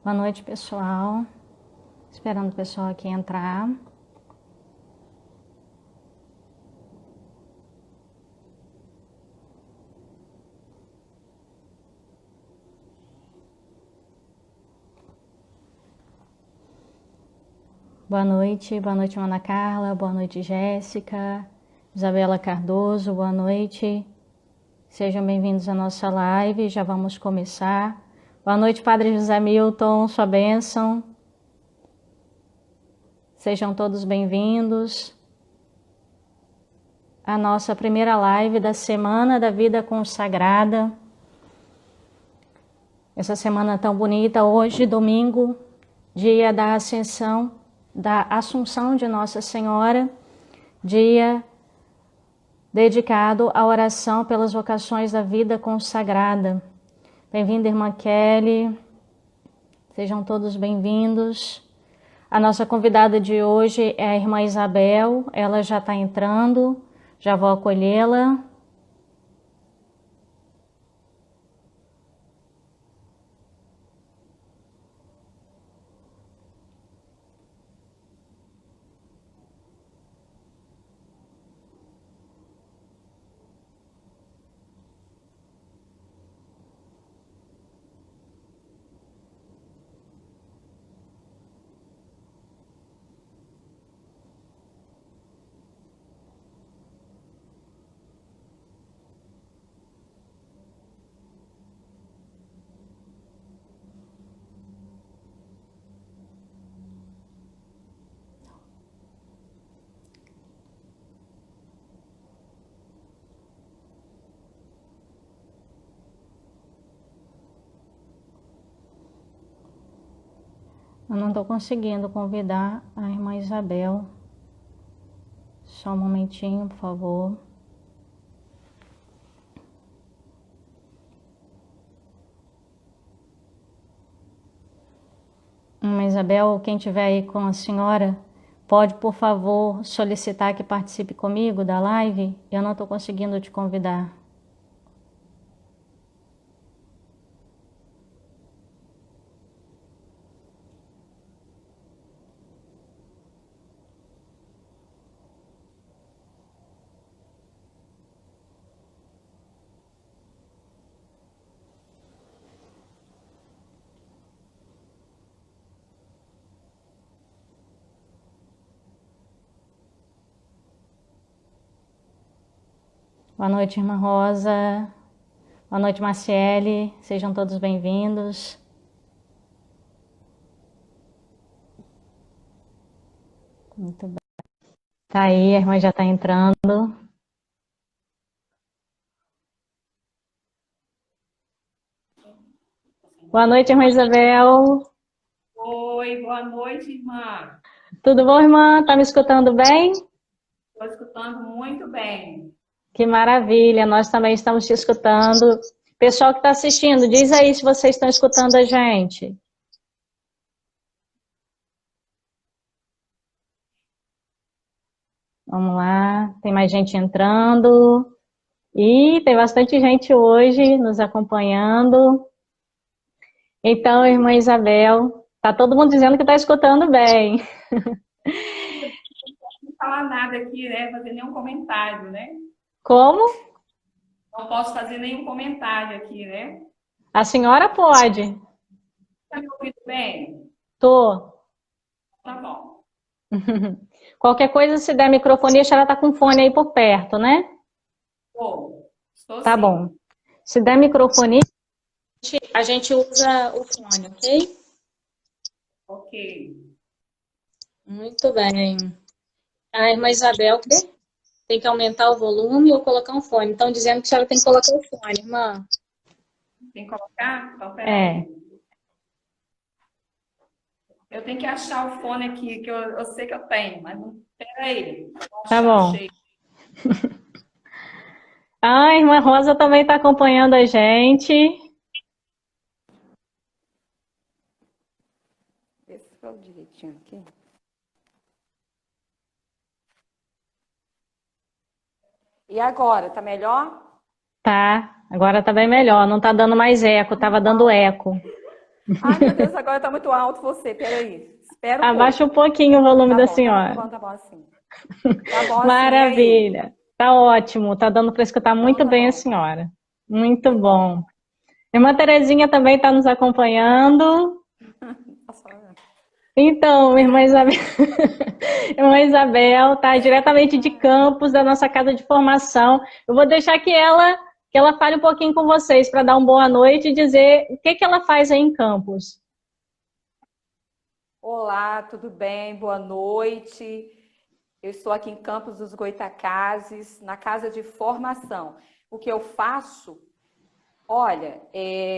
Boa noite, pessoal. Esperando o pessoal aqui entrar. Boa noite, Ana Carla, boa noite, Jéssica, Isabela Cardoso, boa noite. Sejam bem-vindos à nossa live, já vamos começar. Boa noite, Padre José Milton, sua bênção. Sejam todos bem-vindos à nossa primeira live da Semana da Vida Consagrada. Essa semana tão bonita, hoje, domingo, dia da Assunção de Nossa Senhora, dia dedicado à oração pelas vocações da vida consagrada. Bem-vinda, irmã Kelly, sejam todos bem-vindos. A nossa convidada de hoje é a irmã Isabel, ela já está entrando, já vou acolhê-la. Eu não estou conseguindo convidar a irmã Isabel. Só um momentinho, por favor. Irmã Isabel, quem estiver aí com a senhora, pode, por favor, solicitar que participe comigo da live? Eu não estou conseguindo te convidar. Boa noite, irmã Rosa. Boa noite, Marciele. Sejam todos bem-vindos. Muito bem. Tá aí, a irmã já está entrando. Boa noite, irmã Isabel. Oi, boa noite, irmã. Tudo bom, irmã? Tá me escutando bem? Estou escutando muito bem. Que maravilha, nós também estamos te escutando. Pessoal que está assistindo, diz aí se vocês estão escutando a gente. Vamos lá, tem mais gente entrando. E tem bastante gente hoje nos acompanhando. Então, irmã Isabel, tá todo mundo dizendo que está escutando bem. Não falar nada aqui, né? Fazer nenhum comentário, né? Como? Não posso fazer nenhum comentário aqui, né? A senhora pode. Tá me ouvindo bem? Tô. Tá bom. Qualquer coisa, se der microfone, a senhora tá com fone aí por perto, né? Estou Tá sim. bom. Se der microfone, a gente usa o fone, ok? Ok. Muito bem. A irmã Isabel tem que aumentar o volume ou colocar um fone. Estão dizendo que a senhora tem que colocar o fone, irmã. Tem que colocar? Então, É, peraí. Eu tenho que achar o fone aqui, que eu sei que eu tenho, mas não. Peraí. Vou tá achar, bom. achei. A irmã Rosa também está acompanhando a gente. Vê se ficou direitinho aqui. E agora, tá melhor? Tá, agora tá bem melhor. Não tá dando mais eco, tava dando eco. Ai, meu Deus, agora tá muito alto você. Peraí. Espera um Abaixa um pouco. pouquinho o volume Tá da bom, senhora. tá bom assim. Tá bom assim, e aí? Maravilha. Tá ótimo. Tá dando para escutar Então muito tá bem a bom. senhora. Muito Que bom. bom. Irmã Terezinha também está nos acompanhando. Nossa, Então, irmã Isabel, irmã Isabel está diretamente de Campos, da nossa casa de formação. Eu vou deixar que ela fale um pouquinho com vocês para dar uma boa noite e dizer o que ela faz aí em Campos. olá, tudo bem? Boa noite. Eu estou aqui em Campos dos Goitacazes, na casa de formação. O que eu faço? Olha,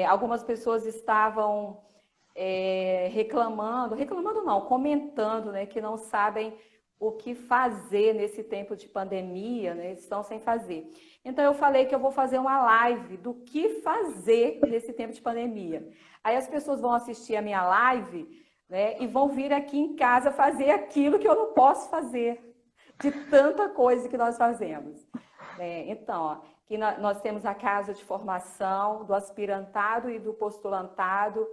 algumas pessoas estavam reclamando não, comentando, né, que não sabem o que fazer nesse tempo de pandemia, né, estão sem fazer. Então eu falei que eu vou fazer uma live do que fazer nesse tempo de pandemia. Aí as pessoas vão assistir a minha live, né, e vão vir aqui em casa fazer aquilo que eu não posso fazer, de tanta coisa que nós fazemos. Então, ó, que nós temos a casa de formação do aspirantado e do postulantado.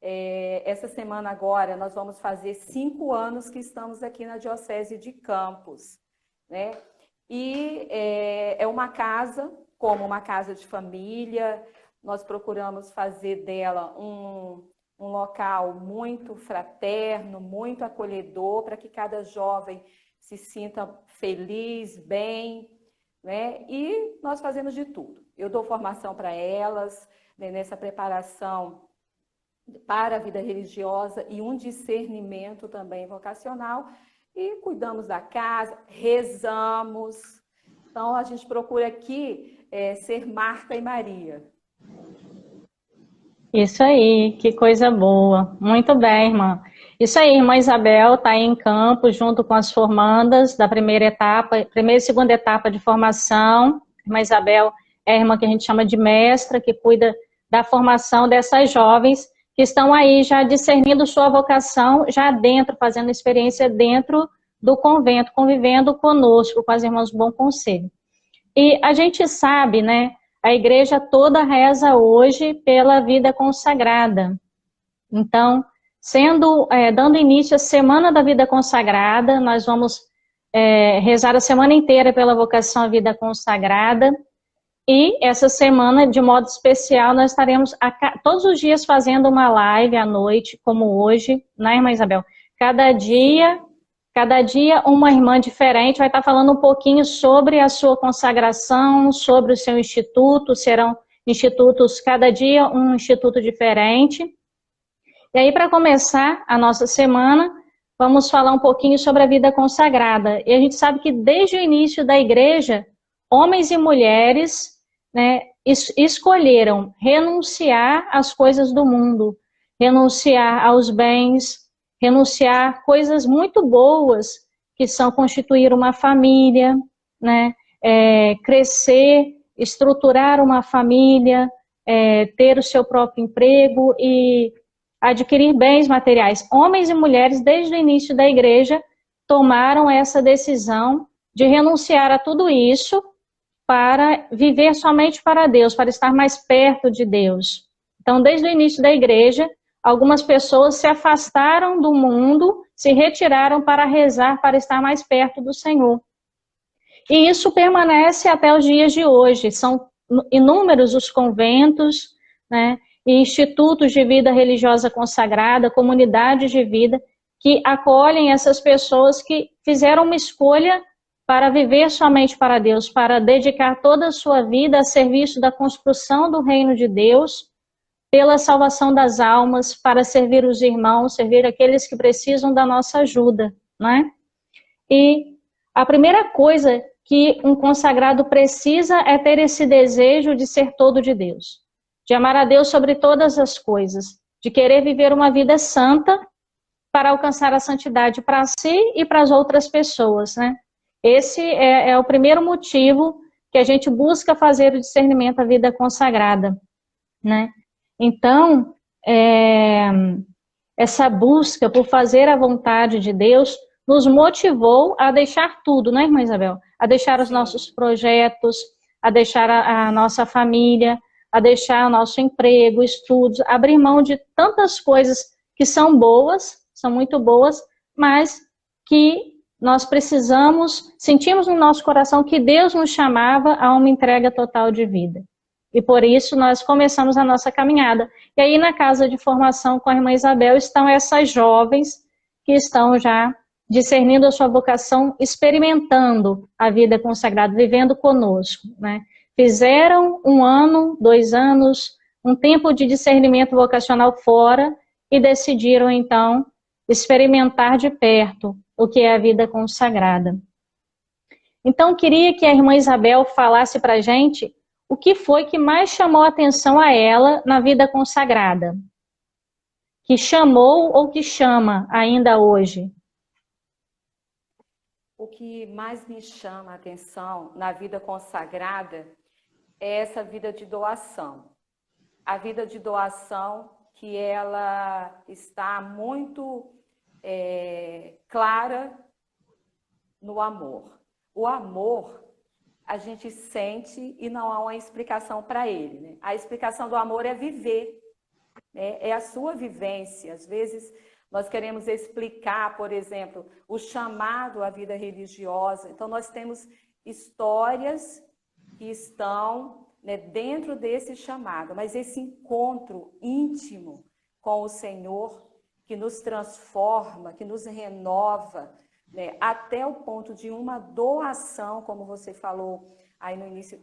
Essa semana agora nós vamos fazer 5 anos que estamos aqui na Diocese de Campos, né? E é uma casa, como uma casa de família, nós procuramos fazer dela um local muito fraterno, muito acolhedor, para que cada jovem se sinta feliz, bem, né? E nós fazemos de tudo. Eu dou formação para elas, né, nessa preparação para a vida religiosa e um discernimento também vocacional. E cuidamos da casa, rezamos. Então, a gente procura aqui ser Marta e Maria. Isso aí, que coisa boa. Muito bem, irmã. Isso aí, irmã Isabel está aí em Campos, junto com as formandas da primeira e segunda etapa de formação. Irmã Isabel é a irmã que a gente chama de mestra, que cuida da formação dessas jovens que estão aí já discernindo sua vocação, já dentro, fazendo experiência dentro do convento, convivendo conosco, com as irmãs do Bom Conselho. E a gente sabe, né, a igreja toda reza hoje pela vida consagrada. Então, dando início à Semana da Vida Consagrada, nós vamos rezar a semana inteira pela vocação à vida consagrada. E essa semana, de modo especial, nós estaremos todos os dias fazendo uma live à noite, como hoje, né, irmã Isabel? Cada dia uma irmã diferente vai estar falando um pouquinho sobre a sua consagração, sobre o seu instituto, serão institutos, cada dia um instituto diferente. E aí, para começar a nossa semana, vamos falar um pouquinho sobre a vida consagrada. E a gente sabe que desde o início da igreja, homens e mulheres, né, escolheram renunciar às coisas do mundo, renunciar aos bens, renunciar a coisas muito boas, que são constituir uma família, né, crescer, estruturar uma família, ter o seu próprio emprego e adquirir bens materiais. Homens e mulheres, desde o início da igreja, tomaram essa decisão de renunciar a tudo isso para viver somente para Deus, para estar mais perto de Deus. Então, desde o início da igreja, algumas pessoas se afastaram do mundo, se retiraram para rezar, para estar mais perto do Senhor. E isso permanece até os dias de hoje. São inúmeros os conventos, né, e institutos de vida religiosa consagrada, comunidades de vida, que acolhem essas pessoas que fizeram uma escolha para viver somente para Deus, para dedicar toda a sua vida a serviço da construção do reino de Deus, pela salvação das almas, para servir os irmãos, servir aqueles que precisam da nossa ajuda, né? E a primeira coisa que um consagrado precisa é ter esse desejo de ser todo de Deus, de amar a Deus sobre todas as coisas, de querer viver uma vida santa para alcançar a santidade para si e para as outras pessoas, né? Esse é o primeiro motivo que a gente busca fazer o discernimento da vida consagrada, né? Então, essa busca por fazer a vontade de Deus nos motivou a deixar tudo, né, irmã Isabel? A deixar os nossos projetos, a deixar a nossa família, a deixar nosso emprego, estudos, abrir mão de tantas coisas que são boas, são muito boas, mas que nós precisamos, sentimos no nosso coração que Deus nos chamava a uma entrega total de vida. E por isso nós começamos a nossa caminhada. E aí na casa de formação com a irmã Isabel estão essas jovens que estão já discernindo a sua vocação, experimentando a vida consagrada, vivendo conosco, né? Fizeram 1 ano, 2 anos, um tempo de discernimento vocacional fora e decidiram então experimentar de perto o que é a vida consagrada. Então queria que a irmã Isabel falasse para a gente o que foi que mais chamou a atenção a ela na vida consagrada, que chamou ou que chama ainda hoje. O que mais me chama a atenção na vida consagrada é essa vida de doação. A vida de doação que ela está muito clara no amor. O amor a gente sente e não há uma explicação para ele, né? A explicação do amor é viver, né? É a sua vivência. Às vezes nós queremos explicar, por exemplo, o chamado à vida religiosa. Então nós temos histórias que estão, né, dentro desse chamado, mas esse encontro íntimo com o Senhor que nos transforma, que nos renova, né, até o ponto de uma doação, como você falou aí no início,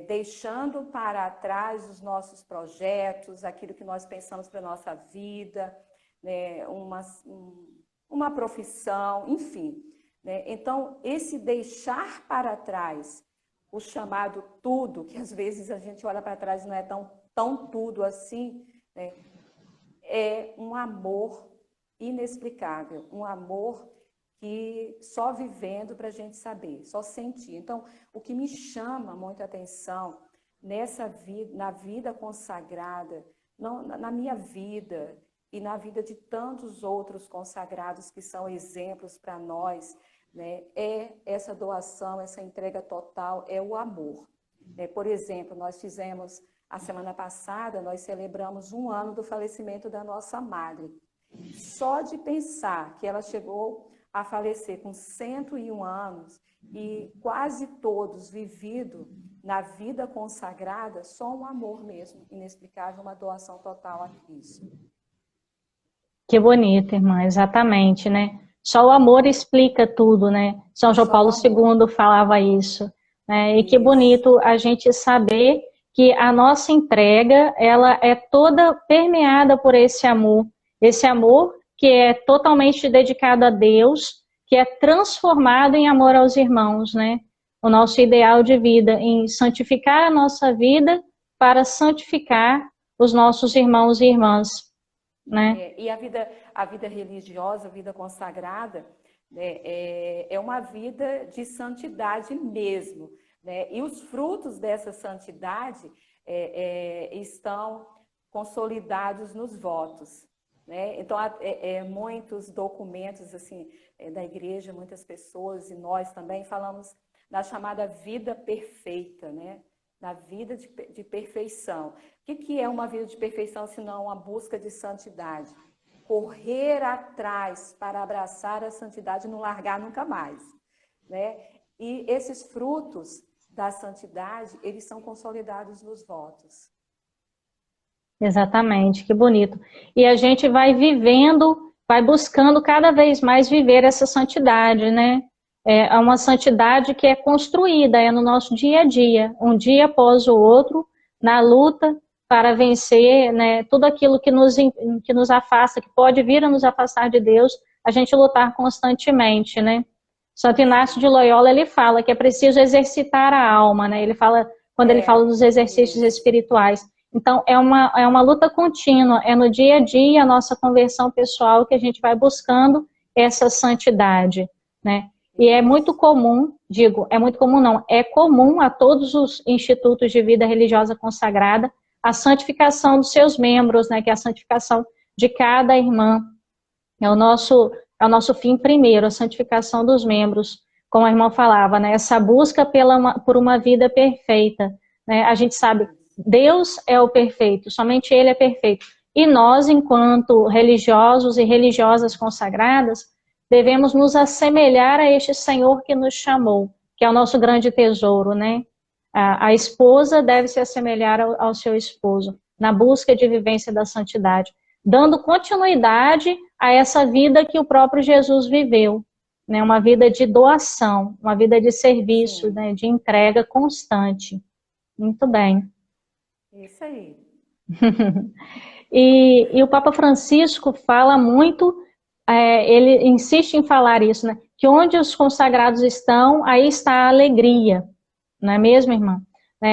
deixando para trás os nossos projetos, aquilo que nós pensamos para a nossa vida, né, uma profissão, enfim, né? Então, esse deixar para trás o chamado tudo, que às vezes a gente olha para trás e não é tão tudo assim, né? É um amor inexplicável, um amor que só vivendo para a gente saber, só sentir. Então, o que me chama muito a atenção nessa vida, na vida consagrada, na minha vida e na vida de tantos outros consagrados que são exemplos para nós, né, é essa doação, essa entrega total, é o amor. Por exemplo, nós fizemos, a semana passada, nós celebramos 1 ano do falecimento da nossa madre. Só de pensar que ela chegou a falecer com 101 anos e quase todos vivido na vida consagrada, só um amor mesmo, inexplicável, uma doação total a Cristo. Que bonito, irmã, exatamente, né? Só o amor explica tudo, né? São João Paulo II falava isso, né? E que bonito a gente saber que a nossa entrega, ela é toda permeada por esse amor que é totalmente dedicado a Deus, que é transformado em amor aos irmãos, né? O nosso ideal de vida, em santificar a nossa vida para santificar os nossos irmãos e irmãs, né? E a vida religiosa, a vida consagrada, né, é uma vida de santidade mesmo, né? E os frutos dessa santidade estão consolidados nos votos, né? Então, muitos documentos assim, da igreja, muitas pessoas e nós também falamos na chamada vida perfeita, né? Na vida de perfeição. O que é uma vida de perfeição, senão uma busca de santidade? Correr atrás para abraçar a santidade e não largar nunca mais, né? E esses frutos da santidade, eles são consolidados nos votos. Exatamente, que bonito. E a gente vai vivendo, vai buscando cada vez mais viver essa santidade, né? É uma santidade que é construída, é no nosso dia a dia, um dia após o outro, na luta para vencer, né, tudo aquilo que nos afasta, que pode vir a nos afastar de Deus, a gente lutar constantemente, né? Santo Inácio de Loyola, ele fala que é preciso exercitar a alma, né? Ele fala, quando ele fala dos exercícios espirituais. Então, é uma luta contínua, é no dia a dia, a nossa conversão pessoal, que a gente vai buscando essa santidade, né? E é muito comum, é comum a todos os institutos de vida religiosa consagrada a santificação dos seus membros, né? Que é a santificação de cada irmã. É o nosso fim primeiro, a santificação dos membros, como a irmã falava, né? Essa busca por uma vida perfeita, né? A gente sabe Deus é o perfeito, somente Ele é perfeito. E nós, enquanto religiosos e religiosas consagradas, devemos nos assemelhar a este Senhor que nos chamou, que é o nosso grande tesouro, né? A esposa deve se assemelhar ao seu esposo, na busca de vivência da santidade, dando continuidade a essa vida que o próprio Jesus viveu, né? Uma vida de doação, uma vida de serviço, né? De entrega constante. Muito bem. Isso aí. E o Papa Francisco fala muito, ele insiste em falar isso, né? Que onde os consagrados estão, aí está a alegria, não é mesmo, irmã?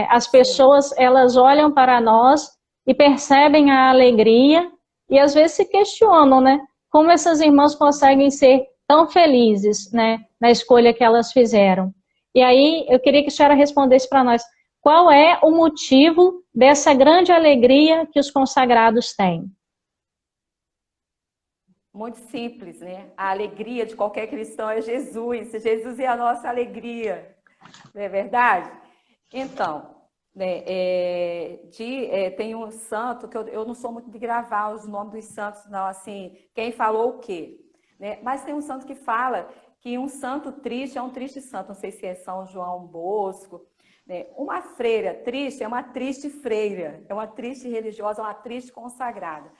As pessoas, elas olham para nós e percebem a alegria e às vezes se questionam, né? Como essas irmãs conseguem ser tão felizes, né? Na escolha que elas fizeram. E aí, eu queria que a senhora respondesse para nós, qual é o motivo dessa grande alegria que os consagrados têm? Muito simples, né? A alegria de qualquer cristão é Jesus. Jesus é a nossa alegria. Não é verdade? Então, né, tem um santo, que eu não sou muito de gravar os nomes dos santos, não, assim, quem falou o quê? Né? Mas tem um santo que fala que um santo triste é um triste santo, não sei se é São João Bosco. Né? Uma freira triste é uma triste freira, é uma triste religiosa, uma triste consagrada.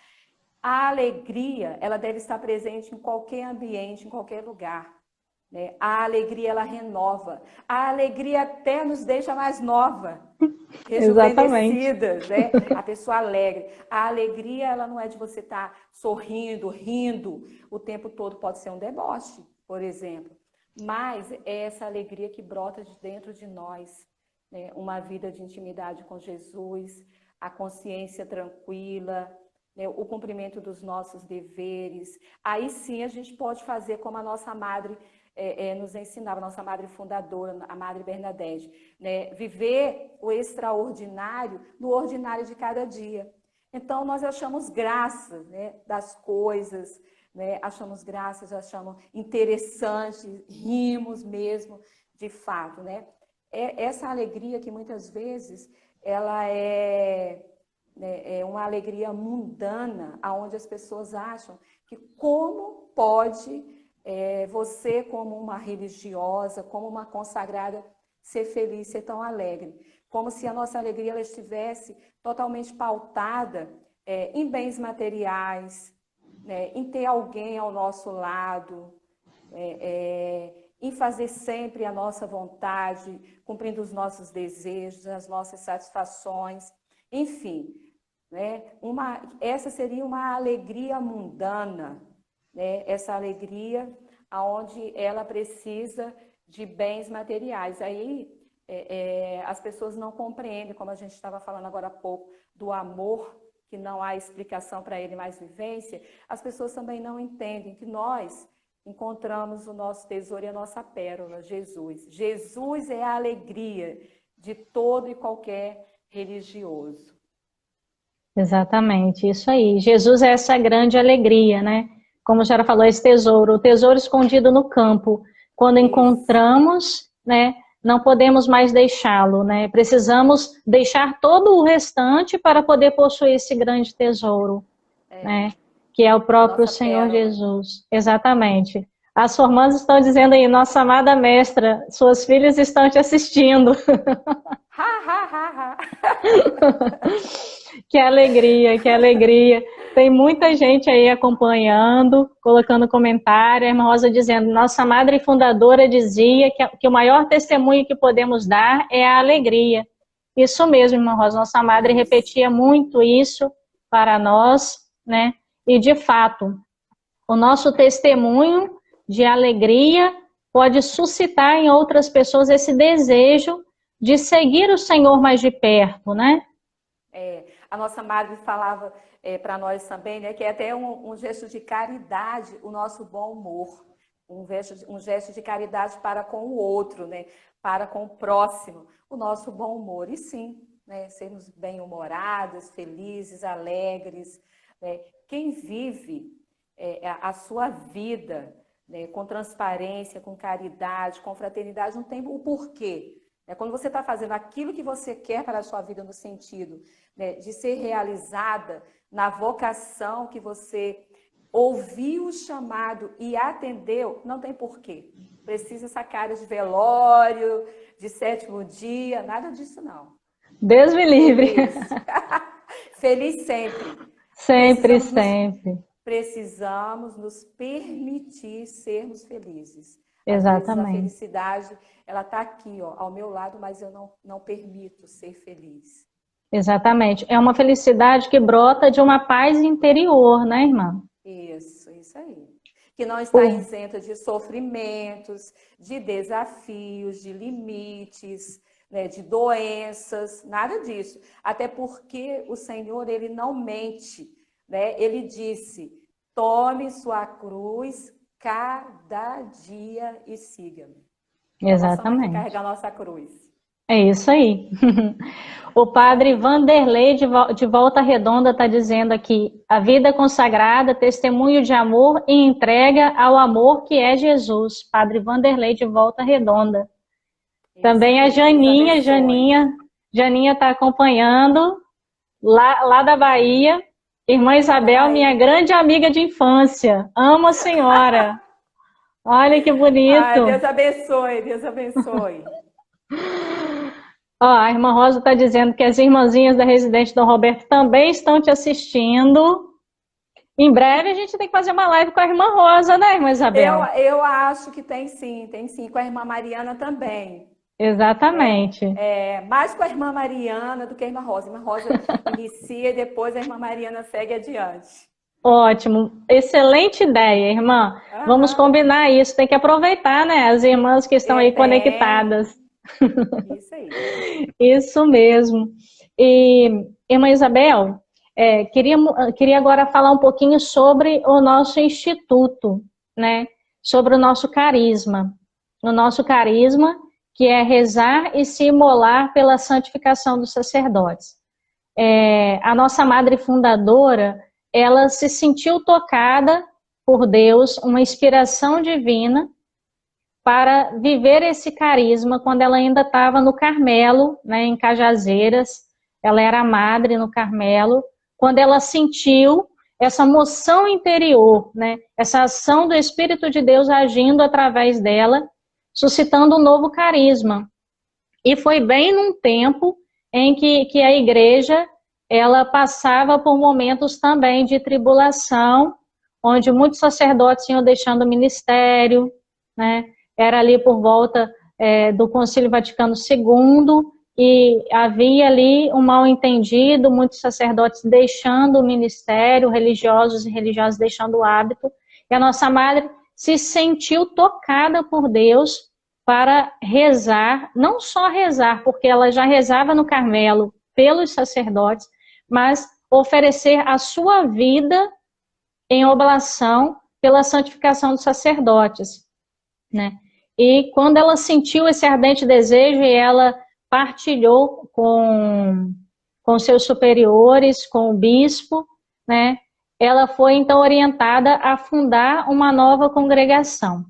A alegria, ela deve estar presente em qualquer ambiente, em qualquer lugar. Né? A alegria, ela renova. A alegria até nos deixa mais nova, rejuvenescidas, né? A pessoa alegre. A alegria, ela não é de você estar sorrindo, rindo o tempo todo. Pode ser um deboche, por exemplo. Mas é essa alegria que brota de dentro de nós. Né? Uma vida de intimidade com Jesus, a consciência tranquila, né? O cumprimento dos nossos deveres. Aí sim a gente pode fazer como a nossa madre nos ensinava, a nossa madre fundadora, a Madre Bernadette, né? Viver o extraordinário no ordinário de cada dia. Então, nós achamos graça, né, das coisas, né? Achamos graças, achamos interessante, rimos mesmo, de fato, né? Essa alegria que muitas vezes ela é uma alegria mundana, onde as pessoas acham que como pode você, como uma religiosa, como uma consagrada, ser feliz, ser tão alegre. Como se a nossa alegria ela estivesse totalmente pautada em bens materiais, né, em ter alguém ao nosso lado, em fazer sempre a nossa vontade, cumprindo os nossos desejos, as nossas satisfações, enfim. Né, essa seria uma alegria mundana, né? Essa alegria onde ela precisa de bens materiais. Aí as pessoas não compreendem, como a gente estava falando agora há pouco, do amor, que não há explicação para ele, mais vivência. As pessoas também não entendem que nós encontramos o nosso tesouro e a nossa pérola, Jesus. Jesus é a alegria de todo e qualquer religioso. Exatamente, isso aí. Jesus é essa grande alegria, né? Como a senhora falou, esse tesouro, o tesouro escondido no campo. Quando encontramos, né, não podemos mais deixá-lo, né? Precisamos deixar todo o restante para poder possuir esse grande tesouro, né? Que é o próprio Senhor Jesus. Exatamente. As formandas estão dizendo aí, nossa amada mestra, suas filhas estão te assistindo. Que alegria, que alegria. Tem muita gente aí acompanhando, colocando comentário. A irmã Rosa dizendo, nossa madre fundadora dizia que o maior testemunho que podemos dar é a alegria. Isso mesmo, irmã Rosa, nossa madre repetia muito isso para nós, né? E de fato, o nosso testemunho de alegria pode suscitar em outras pessoas esse desejo de seguir o Senhor mais de perto, né? A nossa madre falava para nós também, né, que é até um gesto de caridade o nosso bom humor, um gesto de caridade para com o outro, né, para com o próximo, o nosso bom humor. E sim, né, sermos bem-humoradas, felizes, alegres. Né? Quem vive a sua vida, né, com transparência, com caridade, com fraternidade, não tem o porquê É quando você está fazendo aquilo que você quer para a sua vida no sentido, né, de ser realizada na vocação que você ouviu o chamado e atendeu, não tem porquê. Precisa essa cara de velório, de sétimo dia, nada disso não. Deus me livre. Feliz. Feliz sempre. Sempre, sempre. Precisamos nos permitir sermos felizes. Às vezes a Exatamente. felicidade, ela está aqui, ó, ao meu lado, mas eu não permito ser feliz. Exatamente. É uma felicidade que brota de uma paz interior, né, irmã? Isso aí. Que não está isenta de sofrimentos, de desafios, de limites, né, de doenças, nada disso. Até porque o Senhor, ele não mente, né? Ele disse, tome sua cruz cada dia e siga-me. Nós temos que Exatamente. carregar nossa cruz. É isso aí. O padre Vanderlei de Volta Redonda está dizendo aqui, a vida consagrada, testemunho de amor e entrega ao amor que é Jesus. Padre Vanderlei de Volta Redonda. Também a Janinha está acompanhando, lá da Bahia. Irmã Isabel, minha grande amiga de infância. Amo a senhora. Olha que bonito. Ai, Deus abençoe, Deus abençoe. Ó, a irmã Rosa está dizendo que as irmãzinhas da Residente Dom Roberto também estão te assistindo. Em breve a gente tem que fazer uma live com a irmã Rosa, né, irmã Isabel? Eu acho que tem sim. Com a irmã Mariana também. Exatamente. Mais com a irmã Mariana do que a irmã Rosa. A irmã Rosa inicia e depois a irmã Mariana segue adiante. Ótimo, excelente ideia, irmã. Uhum. Vamos combinar isso, tem que aproveitar, né, as irmãs que estão aí conectadas. Isso aí. Isso mesmo. E, irmã Isabel, queria agora falar um pouquinho sobre o nosso instituto, né? Sobre o nosso carisma. O nosso carisma, que é rezar e se imolar pela santificação dos sacerdotes. A nossa madre fundadora, ela se sentiu tocada por Deus, uma inspiração divina, para viver esse carisma quando ela ainda estava no Carmelo, né, em Cajazeiras. Ela era madre no Carmelo, quando ela sentiu essa moção interior, né, essa ação do Espírito de Deus agindo através dela, suscitando um novo carisma. E foi bem num tempo em que a igreja ela passava por momentos também de tribulação, onde muitos sacerdotes iam deixando o ministério, né? Era ali por volta do Concílio Vaticano II, e havia ali um mal-entendido, muitos sacerdotes deixando o ministério, religiosos e religiosas deixando o hábito, e a nossa madre se sentiu tocada por Deus para rezar, não só rezar, porque ela já rezava no Carmelo pelos sacerdotes, mas oferecer a sua vida em oblação pela santificação dos sacerdotes, né? E quando ela sentiu esse ardente desejo e ela partilhou com seus superiores, com o bispo, né? Ela foi então orientada a fundar uma nova congregação.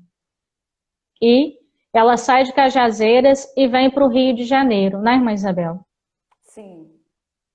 E ela sai de Cajazeiras e vem para o Rio de Janeiro, né, irmã Isabel? Sim.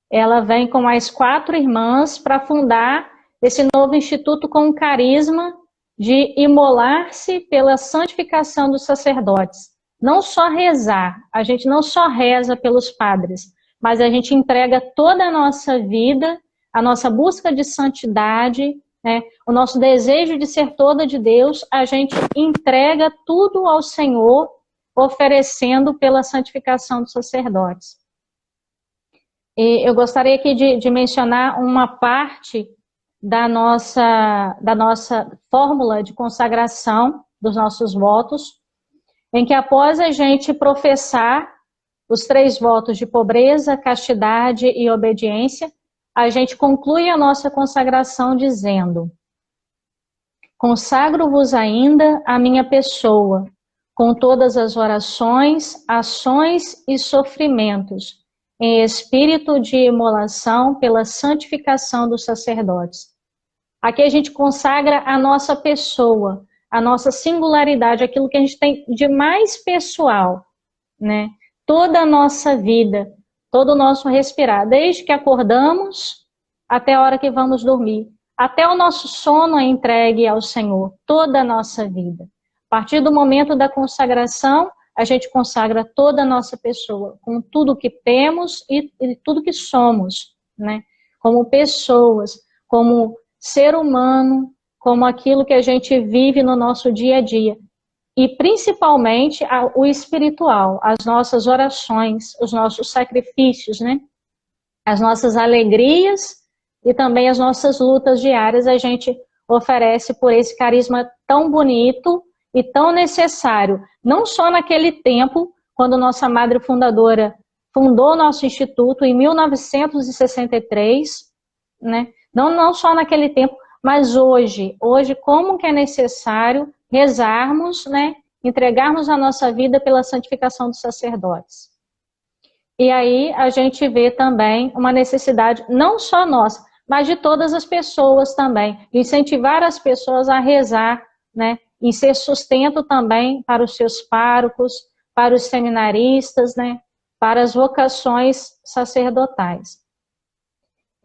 Ela vem com mais 4 irmãs para fundar esse novo instituto com o carisma de imolar-se pela santificação dos sacerdotes. Não só rezar, a gente não só reza pelos padres, mas a gente entrega toda a nossa vida, a nossa busca de santidade, né, o nosso desejo de ser toda de Deus, a gente entrega tudo ao Senhor, oferecendo pela santificação dos sacerdotes. E eu gostaria aqui de mencionar uma parte da nossa fórmula de consagração dos nossos votos, em que após a gente professar os 3 votos de pobreza, castidade e obediência, a gente conclui a nossa consagração dizendo: consagro-vos ainda a minha pessoa, com todas as orações, ações e sofrimentos, em espírito de imolação pela santificação dos sacerdotes. Aqui a gente consagra a nossa pessoa, a nossa singularidade, aquilo que a gente tem de mais pessoal, né? toda a nossa vida, todo o nosso respirar, desde que acordamos até a hora que vamos dormir. Até o nosso sono é entregue ao Senhor, toda a nossa vida. A partir do momento da consagração, a gente consagra toda a nossa pessoa, com tudo que temos e tudo que somos, né? Como pessoas, como ser humano, como aquilo que a gente vive no nosso dia a dia. E principalmente o espiritual, as nossas orações, os nossos sacrifícios, né? As nossas alegrias e também as nossas lutas diárias a gente oferece por esse carisma tão bonito e tão necessário, não só naquele tempo, quando nossa madre fundadora fundou o nosso instituto em 1963, né? Não só naquele tempo, mas hoje como que é necessário rezarmos, né? Entregarmos a nossa vida pela santificação dos sacerdotes. E aí a gente vê também uma necessidade, não só nossa, mas de todas as pessoas também, de incentivar as pessoas a rezar, né? E ser sustento também para os seus párocos, para os seminaristas, né? Para as vocações sacerdotais.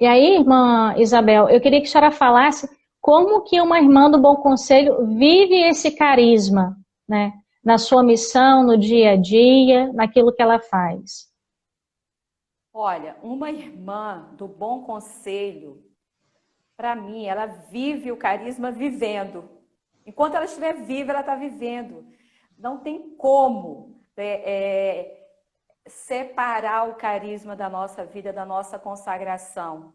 E aí, irmã Isabel, eu queria que a senhora falasse como que uma irmã do Bom Conselho vive esse carisma, né? Na sua missão, no dia a dia, naquilo que ela faz. Olha, uma irmã do Bom Conselho, para mim, ela vive o carisma vivendo. Enquanto ela estiver viva, ela está vivendo. Não tem como separar o carisma da nossa vida, da nossa consagração.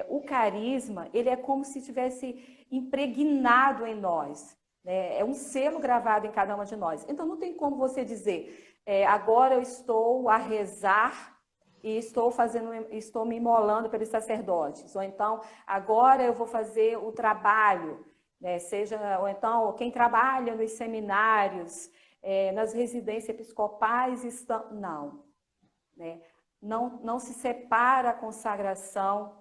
O carisma, ele é como se tivesse impregnado em nós. É um selo gravado em cada uma de nós. Então, não tem como você dizer, agora eu estou a rezar e estou me imolando pelos sacerdotes. Ou então, agora eu vou fazer o trabalho, né? Ou então, quem trabalha nos seminários, nas residências episcopais, não, né? Não se separa a consagração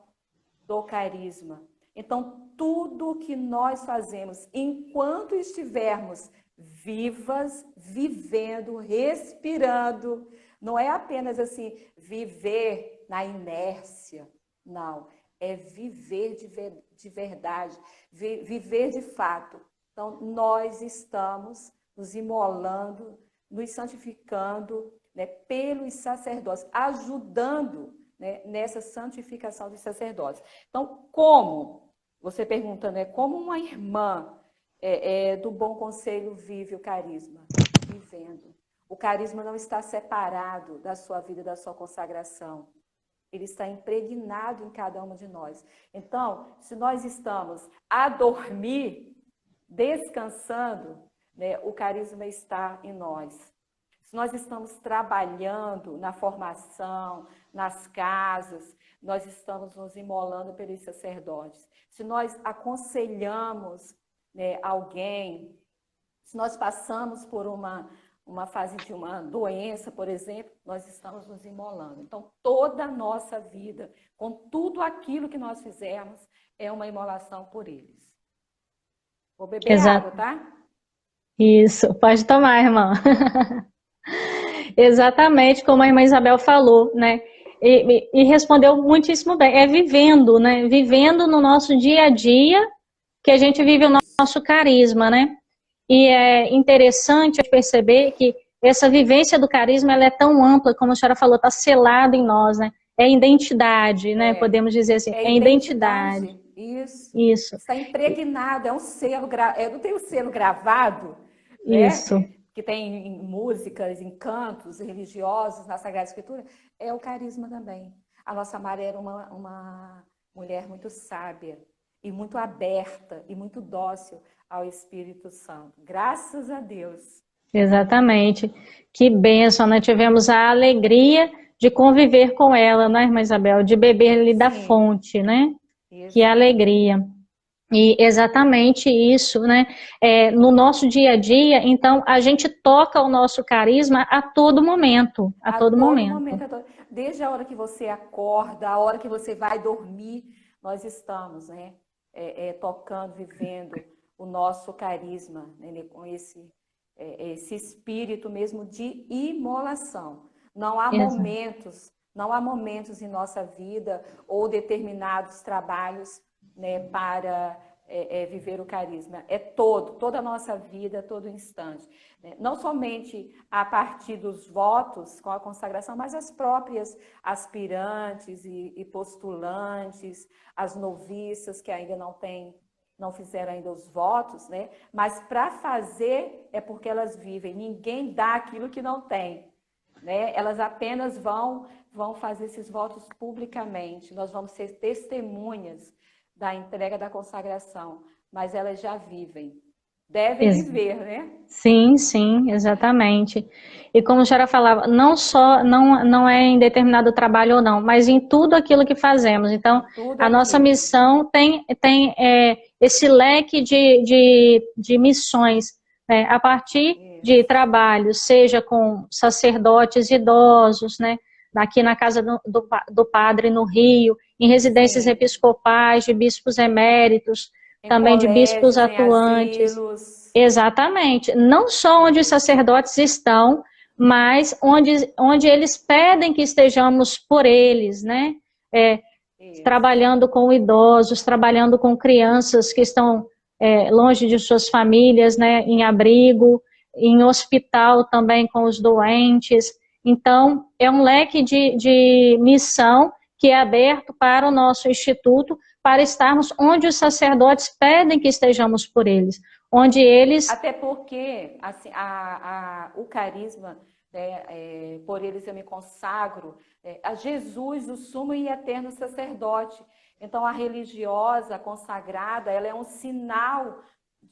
do carisma. Então, tudo que nós fazemos, enquanto estivermos vivas, vivendo, respirando, não é apenas assim, viver na inércia, não. É viver de verdade, viver de fato. Então, nós estamos nos imolando, nos santificando, né, pelos sacerdotes, ajudando, né, nessa santificação dos sacerdotes. Então, como? Você pergunta, né, como uma irmã do Bom Conselho vive o carisma? Vivendo. O carisma não está separado da sua vida, da sua consagração. Ele está impregnado em cada um de nós. Então, se nós estamos a dormir, descansando, né, o carisma está em nós. Se nós estamos trabalhando na formação, nas casas, nós estamos nos imolando pelos sacerdotes. Se nós aconselhamos, né, alguém, se nós passamos por uma fase de uma doença, por exemplo, nós estamos nos imolando. Então, toda a nossa vida, com tudo aquilo que nós fizermos, é uma imolação por eles. Vou beber água, tá? Isso, pode tomar, irmã. Exatamente como a irmã Isabel falou, né? E respondeu muitíssimo bem. É vivendo, né? Vivendo no nosso dia a dia que a gente vive o nosso carisma, né? E é interessante perceber que essa vivência do carisma ela é tão ampla, como a senhora falou, está selada em nós, né? É identidade, né? Podemos dizer assim, é identidade. Isso. Está impregnado, é um selo, não tem um selo gravado, isso, né? Que tem em músicas, em cantos religiosos, na Sagrada Escritura, é o carisma também. A nossa Maria era uma mulher muito sábia e muito aberta e muito dócil ao Espírito Santo. Graças a Deus. Exatamente. Que bênção, né? Tivemos a alegria de conviver com ela, né, irmã Isabel? De beber ali da fonte, né? Isso. Que alegria. E exatamente isso, né? No nosso dia a dia, então, a gente toca o nosso carisma a todo momento. A todo momento. Desde a hora que você acorda, a hora que você vai dormir, nós estamos, né? Tocando, vivendo o nosso carisma, né? Com esse espírito mesmo de imolação. Não há Exato. não há momentos em nossa vida ou determinados trabalhos, né, para viver o carisma. É toda a nossa vida, todo instante. Né? Não somente a partir dos votos com a consagração, mas as próprias aspirantes e postulantes, as noviças que ainda não fizeram ainda os votos, né? Mas para fazer é porque elas vivem. Ninguém dá aquilo que não tem, né? Elas apenas vão fazer esses votos publicamente. Nós vamos ser testemunhas da entrega da consagração, mas elas já vivem. Devem viver, né? Sim, sim, exatamente. E como a senhora falava, não é em determinado trabalho ou não, mas em tudo aquilo que fazemos. Então, Tudo a nossa aquilo. missão tem esse leque de missões, né, a partir de Isso. trabalho, seja com sacerdotes idosos, né, aqui na casa do padre no Rio, em residências Sim. episcopais, de bispos eméritos, Em também de bispos colégios, em atuantes. asilos. Exatamente. Não só onde os sacerdotes estão, mas onde eles pedem que estejamos por eles, né? Isso. Trabalhando com idosos, trabalhando com crianças que estão longe de suas famílias, né? Em abrigo, em hospital também com os doentes. Então, é um leque de missão que é aberto para o nosso instituto, para estarmos onde os sacerdotes pedem que estejamos por eles, onde eles... Até porque assim, o carisma, né, por eles eu me consagro, a Jesus, o sumo e eterno sacerdote. Então, a religiosa, a consagrada, ela é um sinal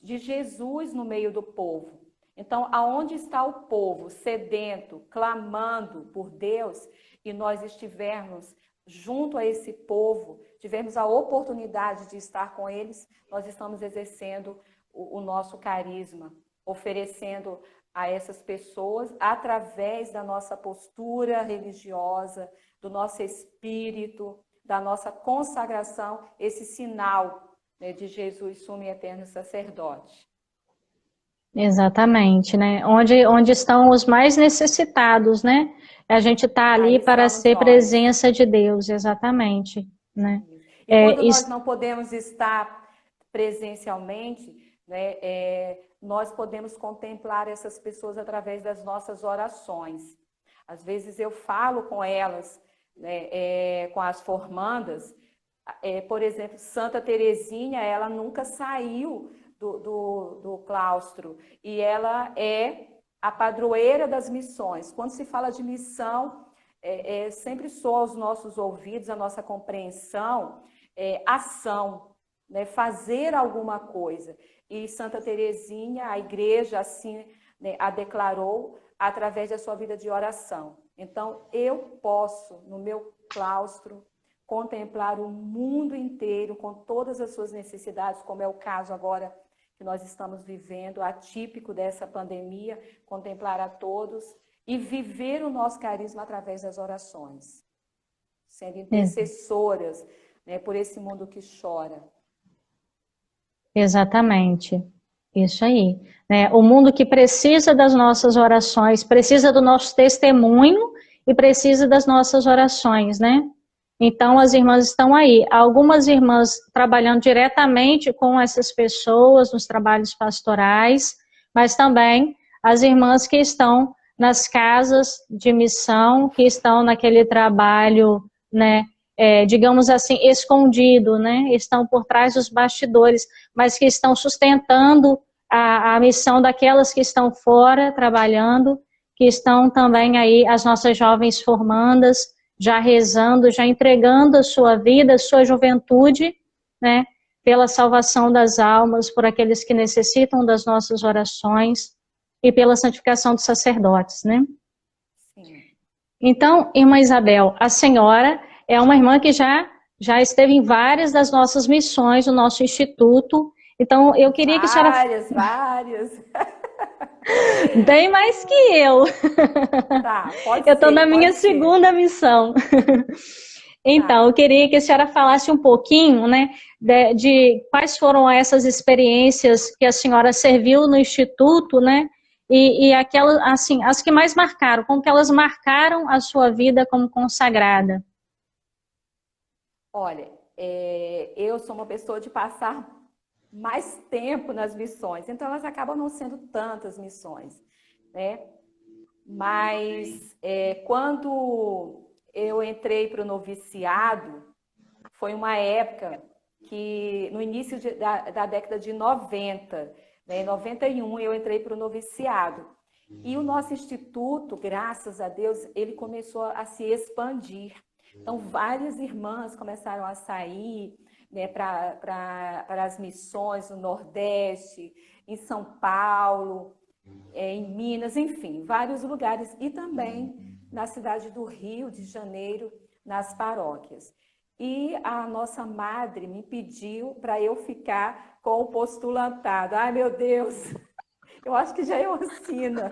de Jesus no meio do povo. Então, aonde está o povo sedento, clamando por Deus, e nós estivermos junto a esse povo, tivermos a oportunidade de estar com eles, nós estamos exercendo o nosso carisma, oferecendo a essas pessoas, através da nossa postura religiosa, do nosso espírito, da nossa consagração, esse sinal, né, de Jesus, sumo e eterno sacerdote. Exatamente, né? Onde estão os mais necessitados, né? A gente está Aí ali para estamos ser nós. presença de Deus, exatamente, né? E quando nós não podemos estar presencialmente, né, nós podemos contemplar essas pessoas através das nossas orações. Às vezes eu falo com elas, né, com as formandas, por exemplo, Santa Teresinha, ela nunca saiu do claustro e ela é a padroeira das missões. Quando se fala de missão, sempre soa aos nossos ouvidos, a nossa compreensão, ação, né, fazer alguma coisa. E Santa Teresinha, a igreja assim, né, a declarou através da sua vida de oração. Então, eu posso, no meu claustro, contemplar o mundo inteiro com todas as suas necessidades, como é o caso agora que nós estamos vivendo, atípico dessa pandemia, contemplar a todos e viver o nosso carisma através das orações, sendo intercessoras, né, por esse mundo que chora. Exatamente, isso aí, né? O mundo que precisa das nossas orações, precisa do nosso testemunho e precisa das nossas orações, né? Então, as irmãs estão aí. Algumas irmãs trabalhando diretamente com essas pessoas nos trabalhos pastorais, mas também as irmãs que estão nas casas de missão, que estão naquele trabalho, né, digamos assim, escondido, né, estão por trás dos bastidores, mas que estão sustentando a missão daquelas que estão fora trabalhando, que estão também aí, as nossas jovens formandas, já rezando, já entregando a sua vida, a sua juventude, né, pela salvação das almas, por aqueles que necessitam das nossas orações e pela santificação dos sacerdotes, né? Sim. Então, irmã Isabel, a senhora é uma irmã que já esteve em várias das nossas missões, no nosso instituto. Então, eu queria que a senhora... Várias. Bem mais que eu. Tá, pode Eu estou na ser, minha pode ser. segunda missão. Então, eu Tá. queria que a senhora falasse um pouquinho, né, de quais foram essas experiências que a senhora serviu no Instituto, né, e aquelas, assim, as que mais marcaram, como que elas marcaram a sua vida como consagrada? Olha, eu sou uma pessoa de passar mais tempo nas missões, então elas acabam não sendo tantas missões, né? Mas quando eu entrei para o noviciado, foi uma época que, no início da década de 90, né, em 91, eu entrei para o noviciado. E o nosso instituto, graças a Deus, ele começou a se expandir. Então, várias irmãs começaram a sair, né, para as missões no Nordeste, em São Paulo, em Minas, enfim, vários lugares. E também na cidade do Rio de Janeiro, nas paróquias. E a nossa madre me pediu para eu ficar com o postulantado. Ai, meu Deus, eu acho que já é uma sina.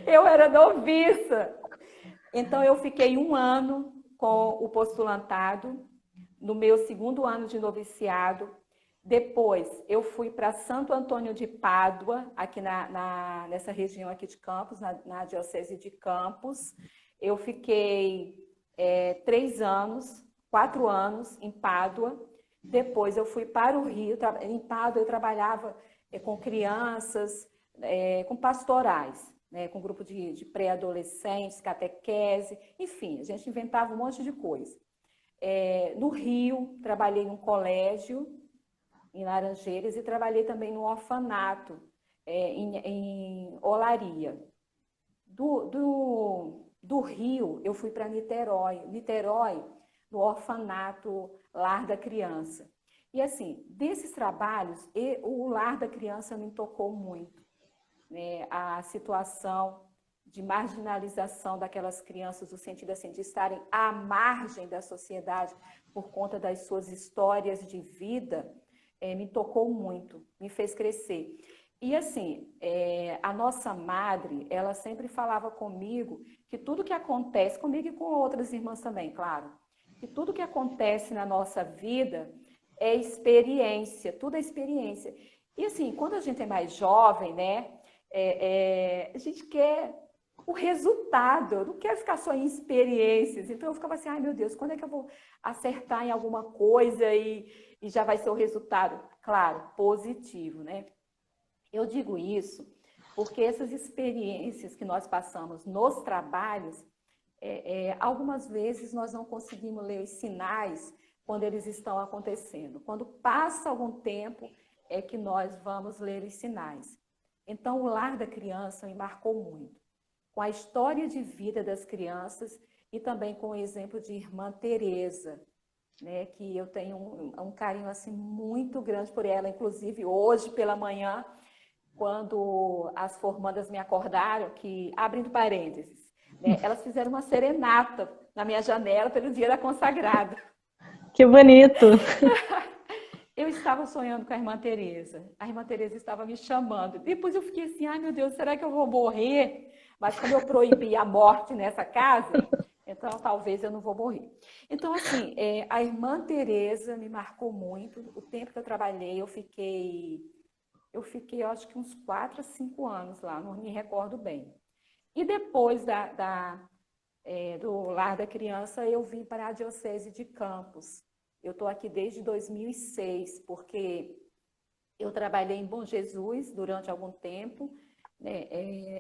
Eu era noviça. Então, eu fiquei 1 ano com o postulantado, no meu 2º ano de noviciado. Depois, eu fui para Santo Antônio de Pádua, aqui nessa região aqui de Campos, na Diocese de Campos. Eu fiquei 3 anos, 4 anos em Pádua. Depois, eu fui para o Rio. Em Pádua, eu trabalhava com crianças, com pastorais, né, com grupo de pré-adolescentes, catequese, enfim, a gente inventava um monte de coisa. No Rio, trabalhei em um colégio, em Laranjeiras, e trabalhei também no orfanato, em Olaria. Do Rio, eu fui para Niterói, no orfanato Lar da Criança. E assim, desses trabalhos, o Lar da Criança me tocou muito, né? A situação de marginalização daquelas crianças, no sentido assim, de estarem à margem da sociedade por conta das suas histórias de vida, me tocou muito, me fez crescer. E assim, a nossa madre, ela sempre falava comigo que tudo que acontece, comigo e com outras irmãs também, claro, que tudo que acontece na nossa vida é experiência, tudo é experiência. E assim, quando a gente é mais jovem, né, a gente quer o resultado, eu não quero ficar só em experiências. Então eu ficava assim, ai meu Deus, quando é que eu vou acertar em alguma coisa e já vai ser o resultado? Claro, positivo, né? Eu digo isso porque essas experiências que nós passamos nos trabalhos, algumas vezes nós não conseguimos ler os sinais quando eles estão acontecendo. Quando passa algum tempo, é que nós vamos ler os sinais. Então, o Lar da Criança me marcou muito, com a história de vida das crianças e também com o exemplo de Irmã Teresa, né, que eu tenho um carinho assim, muito grande por ela. Inclusive, hoje pela manhã, quando as formandas me acordaram, que, abrindo parênteses, né, elas fizeram uma serenata na minha janela pelo Dia da Consagrada. Que bonito! Eu estava sonhando com a Irmã Teresa. A Irmã Teresa estava me chamando. Depois eu fiquei assim, ai meu Deus, será que eu vou morrer? Mas como eu proibi a morte nessa casa, então talvez eu não vou morrer. Então, assim, a Irmã Teresa me marcou muito. O tempo que eu trabalhei, eu fiquei, eu acho que uns 4 a 5 anos lá, não me recordo bem. E depois do Lar da Criança, eu vim para a Diocese de Campos. Eu estou aqui desde 2006, porque eu trabalhei em Bom Jesus durante algum tempo, né?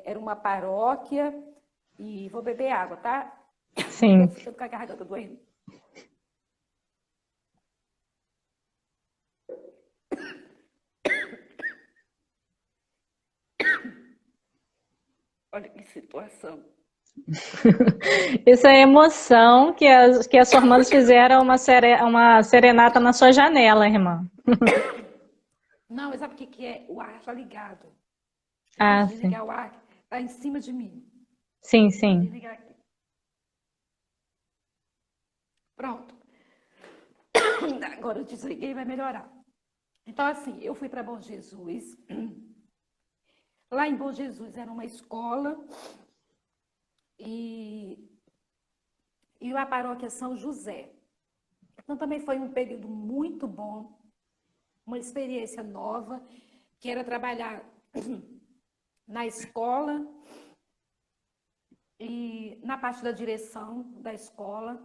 Era uma paróquia, e vou beber água, tá? Sim. Estou com a garganta doendo. Olha que situação. Isso é emoção que as formandas fizeram uma serenata na sua janela, irmã. Não, mas sabe o que é? O ar está ligado. Ah, Deixa eu desligar o ar, está em cima de mim. sim, Vou sim. desligar aqui. Pronto. Agora eu desliguei e vai melhorar. Então, assim, eu fui para Bom Jesus. Lá em Bom Jesus era uma escola e a paróquia São José. Então, também foi um período muito bom, uma experiência nova, que era trabalhar na escola e na parte da direção da escola.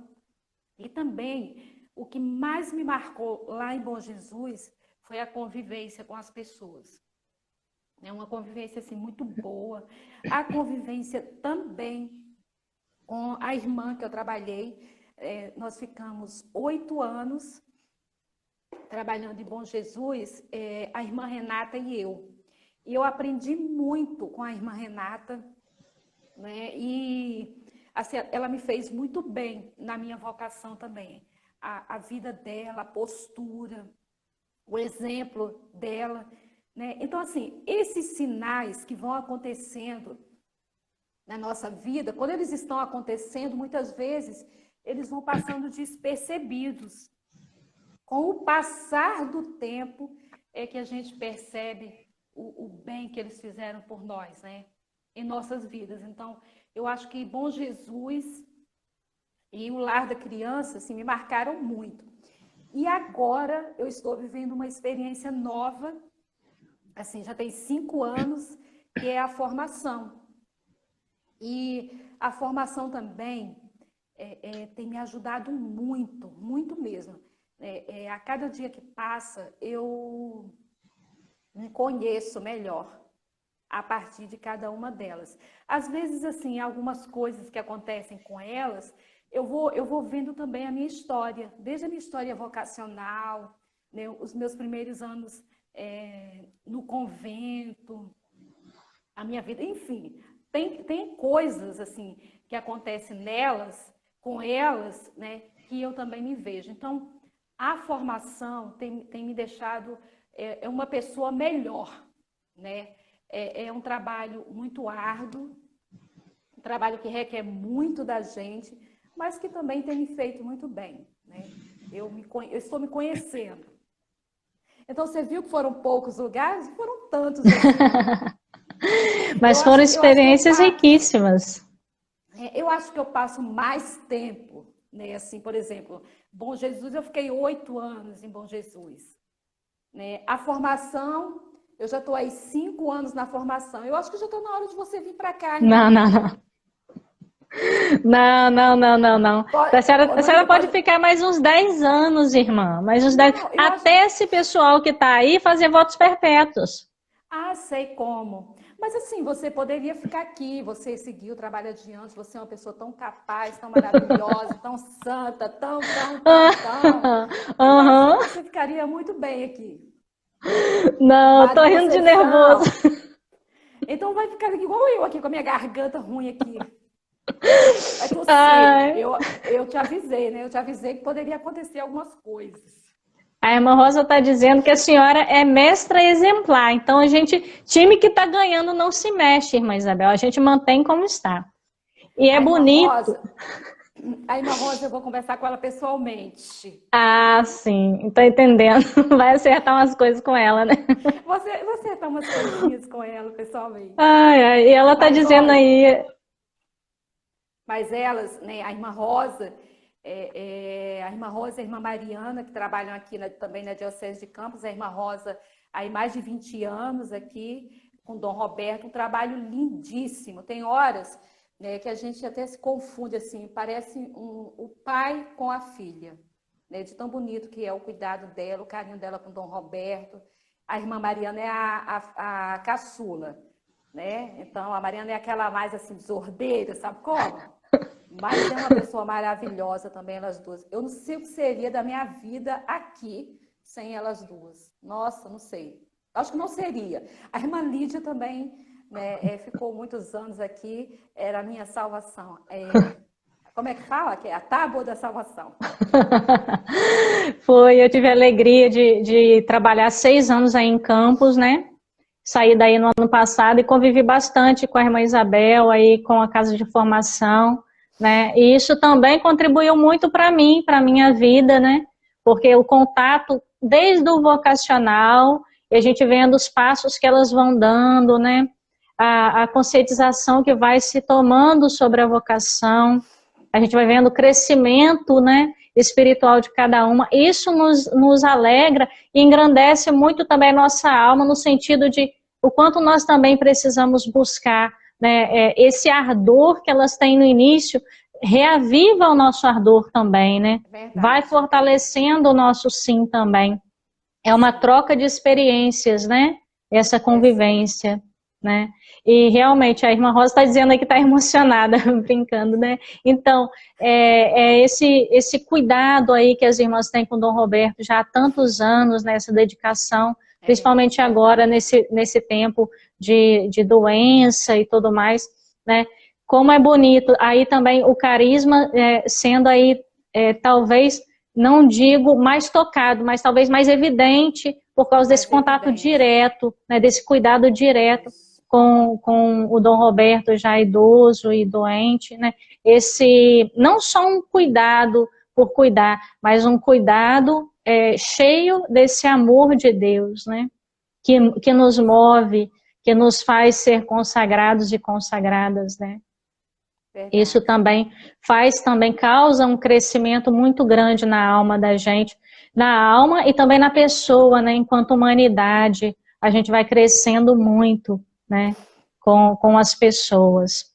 E também, o que mais me marcou lá em Bom Jesus foi a convivência com as pessoas. É uma convivência assim, muito boa. A convivência também com a irmã que eu trabalhei. Nós ficamos 8 anos trabalhando em Bom Jesus, a irmã Renata e eu. E eu aprendi muito com a irmã Renata, né? E assim, ela me fez muito bem na minha vocação também. A vida dela, a postura, o exemplo dela, né? Então, assim, esses sinais que vão acontecendo na nossa vida, quando eles estão acontecendo, muitas vezes, eles vão passando despercebidos. Com o passar do tempo, é que a gente percebe o bem que eles fizeram por nós, né? Em nossas vidas. Então, eu acho que Bom Jesus e o Lar da Criança assim, me marcaram muito. E agora eu estou vivendo uma experiência nova, assim, já tem 5 anos, que é a formação. E a formação também tem me ajudado muito, muito mesmo. A cada dia que passa, eu me conheço melhor a partir de cada uma delas. Às vezes, assim, algumas coisas que acontecem com elas, eu vou vendo também a minha história, desde a minha história vocacional, né, os meus primeiros anos no convento, a minha vida, enfim, tem coisas assim que acontecem nelas, com elas, né, que eu também me vejo. Então, a formação tem me deixado uma pessoa melhor, né? É um trabalho muito árduo, um trabalho que requer muito da gente, mas que também tem me feito muito bem, né? Eu estou me conhecendo. Então, você viu que foram poucos lugares? Foram tantos. Mas foram experiências riquíssimas. Eu acho que eu passo mais tempo, né? Assim, por exemplo, Bom Jesus, eu fiquei 8 anos em Bom Jesus, né? A formação, eu já estou aí 5 anos na formação. Eu acho que já estou na hora de você vir para cá. Não. Não. A senhora pode ficar mais uns 10 anos, irmã. Mais uns 10. Até esse pessoal que está aí fazer votos perpétuos. Ah, sei como. Mas assim, você poderia ficar aqui, você seguir o trabalho adiante, você é uma pessoa tão capaz, tão maravilhosa, tão santa, tão. Você ficaria muito bem aqui. Não, eu tô rindo de nervoso. Então vai ficar igual eu aqui, com a minha garganta ruim aqui. Vai tossir. Eu te avisei, né? Eu te avisei que poderia acontecer algumas coisas. A irmã Rosa está dizendo que a senhora é mestra exemplar. Então, time que está ganhando não se mexe, irmã Isabel. A gente mantém como está. E é bonito. A irmã Rosa, eu vou conversar com ela pessoalmente. Ah, sim. Estou entendendo. Vai acertar umas coisas com ela, né? Você acertar umas coisinhas com ela pessoalmente. E ela está dizendo aí... Mas elas, né, a irmã Rosa... a irmã Rosa e a irmã Mariana, que trabalham aqui também na Diocese de Campos, a irmã Rosa há mais de 20 anos aqui, com Dom Roberto, um trabalho lindíssimo. Tem horas, né, que a gente até se confunde, assim, parece o pai com a filha, né, de tão bonito que é o cuidado dela, o carinho dela com Dom Roberto. A irmã Mariana é a caçula, né? Então, a Mariana é aquela mais, assim, desordeira, sabe como? Mas é uma pessoa maravilhosa também, elas duas. Eu não sei o que seria da minha vida aqui sem elas duas. Nossa, não sei. Acho que não seria. A irmã Lídia também, né, ficou muitos anos aqui, era a minha salvação. Como é que fala? Que é a tábua da salvação. Eu tive a alegria de trabalhar 6 anos aí em Campos, né? Saí daí no ano passado e convivi bastante com a irmã Isabel, aí com a casa de formação. Né? E isso também contribuiu muito para mim, para a minha vida, né? Porque o contato desde o vocacional, e a gente vendo os passos que elas vão dando, né? A conscientização que vai se tomando sobre a vocação, a gente vai vendo o crescimento, né, espiritual de cada uma. Isso nos alegra e engrandece muito também a nossa alma, no sentido de o quanto nós também precisamos buscar, né, esse ardor que elas têm no início, reaviva o nosso ardor também, né? Verdade. Vai fortalecendo o nosso sim também. É uma troca de experiências, né? Essa convivência, né? E realmente a irmã Rosa está dizendo aí que está emocionada, brincando, né? Então, esse cuidado aí que as irmãs têm com o Dom Roberto já há tantos anos, nessa dedicação, principalmente agora, nesse tempo de doença e tudo mais, né? Como é bonito, aí também o carisma sendo aí, talvez, não digo mais tocado, mas talvez mais evidente por causa desse contato direto, né, desse cuidado direto com o Dom Roberto já idoso e doente, né? Esse, não só um cuidado por cuidar, mas um cuidado cheio desse amor de Deus, né? Que nos move, que nos faz ser consagrados e consagradas, né? Verdade. Isso também causa um crescimento muito grande na alma da gente, na alma e também na pessoa, né? Enquanto humanidade, a gente vai crescendo muito, né? Com as pessoas.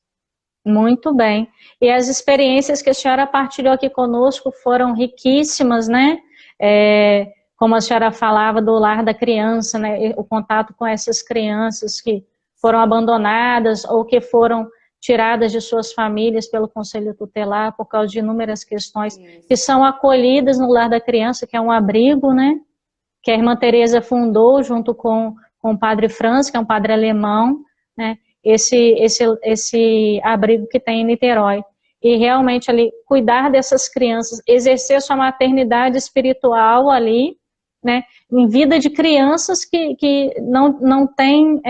Muito bem. E as experiências que a senhora partilhou aqui conosco foram riquíssimas, né? Como a senhora falava do lar da criança, né? O contato com essas crianças que foram abandonadas ou que foram tiradas de suas famílias pelo Conselho Tutelar por causa de inúmeras questões, que são acolhidas no lar da criança, que é um abrigo, né? Que a irmã Teresa fundou junto com o padre Franz, que é um padre alemão, né? Esse abrigo que tem em Niterói. E realmente ali, cuidar dessas crianças, exercer sua maternidade espiritual ali, né? Em vida de crianças que não tem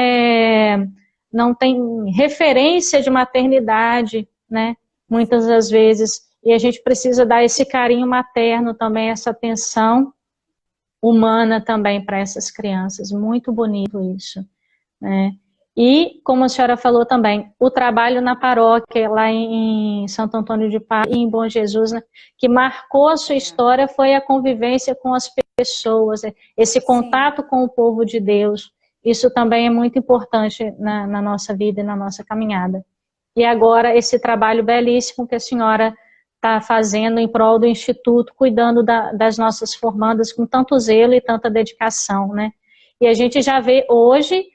referência de maternidade, né? Muitas das vezes. E a gente precisa dar esse carinho materno também, essa atenção humana também para essas crianças. Muito bonito isso, né? E, como a senhora falou também, o trabalho na paróquia, lá em Santo Antônio de Pádua e em Bom Jesus, né, que marcou a sua história foi a convivência com as pessoas, esse contato com o povo de Deus. Isso também é muito importante na nossa vida e na nossa caminhada. E agora, esse trabalho belíssimo que a senhora está fazendo em prol do Instituto, cuidando das nossas formandas com tanto zelo e tanta dedicação, né? E a gente já vê hoje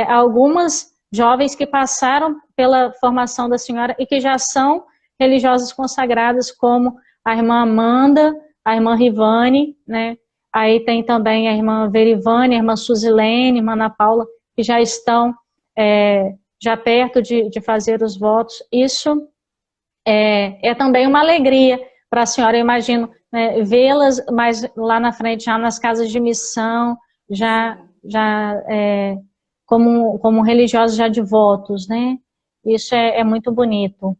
algumas jovens que passaram pela formação da senhora e que já são religiosas consagradas, como a irmã Amanda, a irmã Rivane, né? Aí tem também a irmã Verivane, a irmã Suzilene, a irmã Ana Paula, que já estão já perto de fazer os votos. Isso é também uma alegria para a senhora, eu imagino, né, vê-las mais lá na frente, já nas casas de missão, já como religiosos já devotos, né? Isso é muito bonito.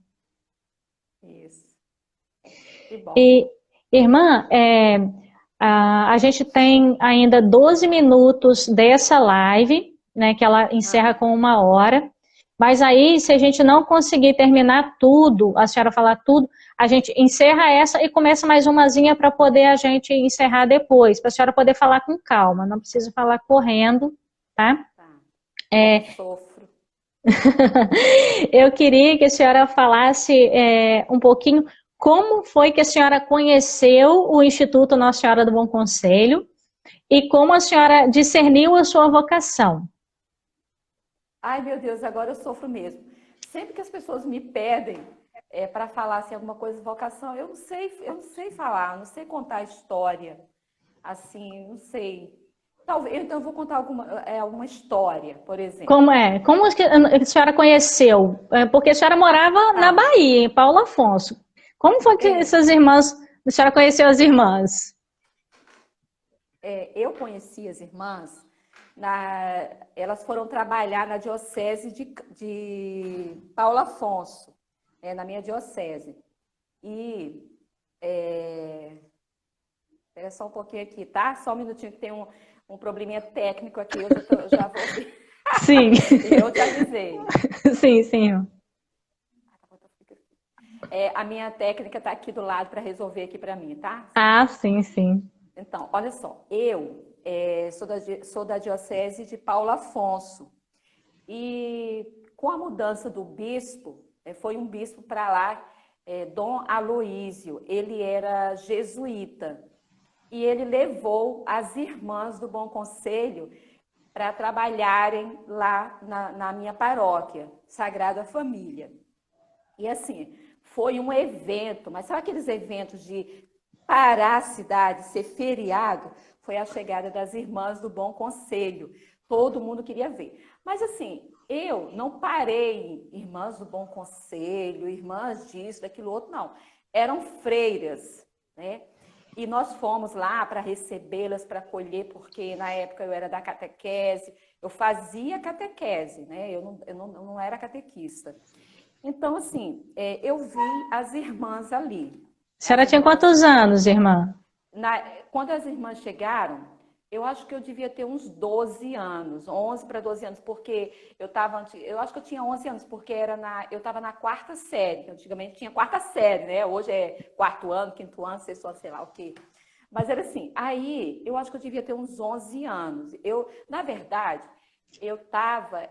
Isso. Que bom. E, irmã, a gente tem ainda 12 minutos dessa live, né, que ela encerra com 1 hora, mas aí, se a gente não conseguir terminar tudo, a senhora falar tudo, a gente encerra essa e começa mais umazinha para poder a gente encerrar depois, para a senhora poder falar com calma, não precisa falar correndo, tá? Sofro. Eu queria que a senhora falasse um pouquinho como foi que a senhora conheceu o Instituto Nossa Senhora do Bom Conselho e como a senhora discerniu a sua vocação. Ai, meu Deus, agora eu sofro mesmo. Sempre que as pessoas me pedem para falar assim, alguma coisa de vocação, eu não sei falar, não sei contar a história. Assim, não sei. Talvez, então eu vou contar alguma história, por exemplo. Como é? Como que a senhora conheceu? Porque a senhora morava na Bahia, em Paulo Afonso. Como foi que essas irmãs, a senhora conheceu as irmãs? Eu conheci as irmãs, elas foram trabalhar na diocese de Paulo Afonso, na minha diocese. E, espera só um pouquinho aqui, tá? Só um minutinho que tem um probleminha técnico aqui, eu já vou... Sim. Eu te avisei. Sim, sim. A minha técnica está aqui do lado para resolver aqui para mim, tá? Ah, sim, sim. Então, olha só, eu sou da diocese de Paulo Afonso. E com a mudança do bispo, foi um bispo para lá, Dom Aloísio, ele era jesuíta. E ele levou as irmãs do Bom Conselho para trabalharem lá na minha paróquia, Sagrada Família. E assim, foi um evento, mas sabe aqueles eventos de parar a cidade, ser feriado? Foi a chegada das irmãs do Bom Conselho. Todo mundo queria ver. Mas assim, eu não parei em irmãs do Bom Conselho, irmãs disso, daquilo outro, não. Eram freiras, né? E nós fomos lá para recebê-las, para acolher, porque na época eu era da catequese, eu fazia catequese, né? Eu não era catequista. Então, assim, eu vi as irmãs ali. A senhora tinha quantos anos, irmã? Quando as irmãs chegaram, eu acho que eu devia ter uns 12 anos, 11 para 12 anos, porque eu acho que eu tinha 11 anos, porque eu estava na quarta série, antigamente tinha quarta série, né? Hoje é quarto ano, quinto ano, sexto ano, sei lá o quê. Mas era assim, aí eu acho que eu devia ter uns 11 anos. Na verdade,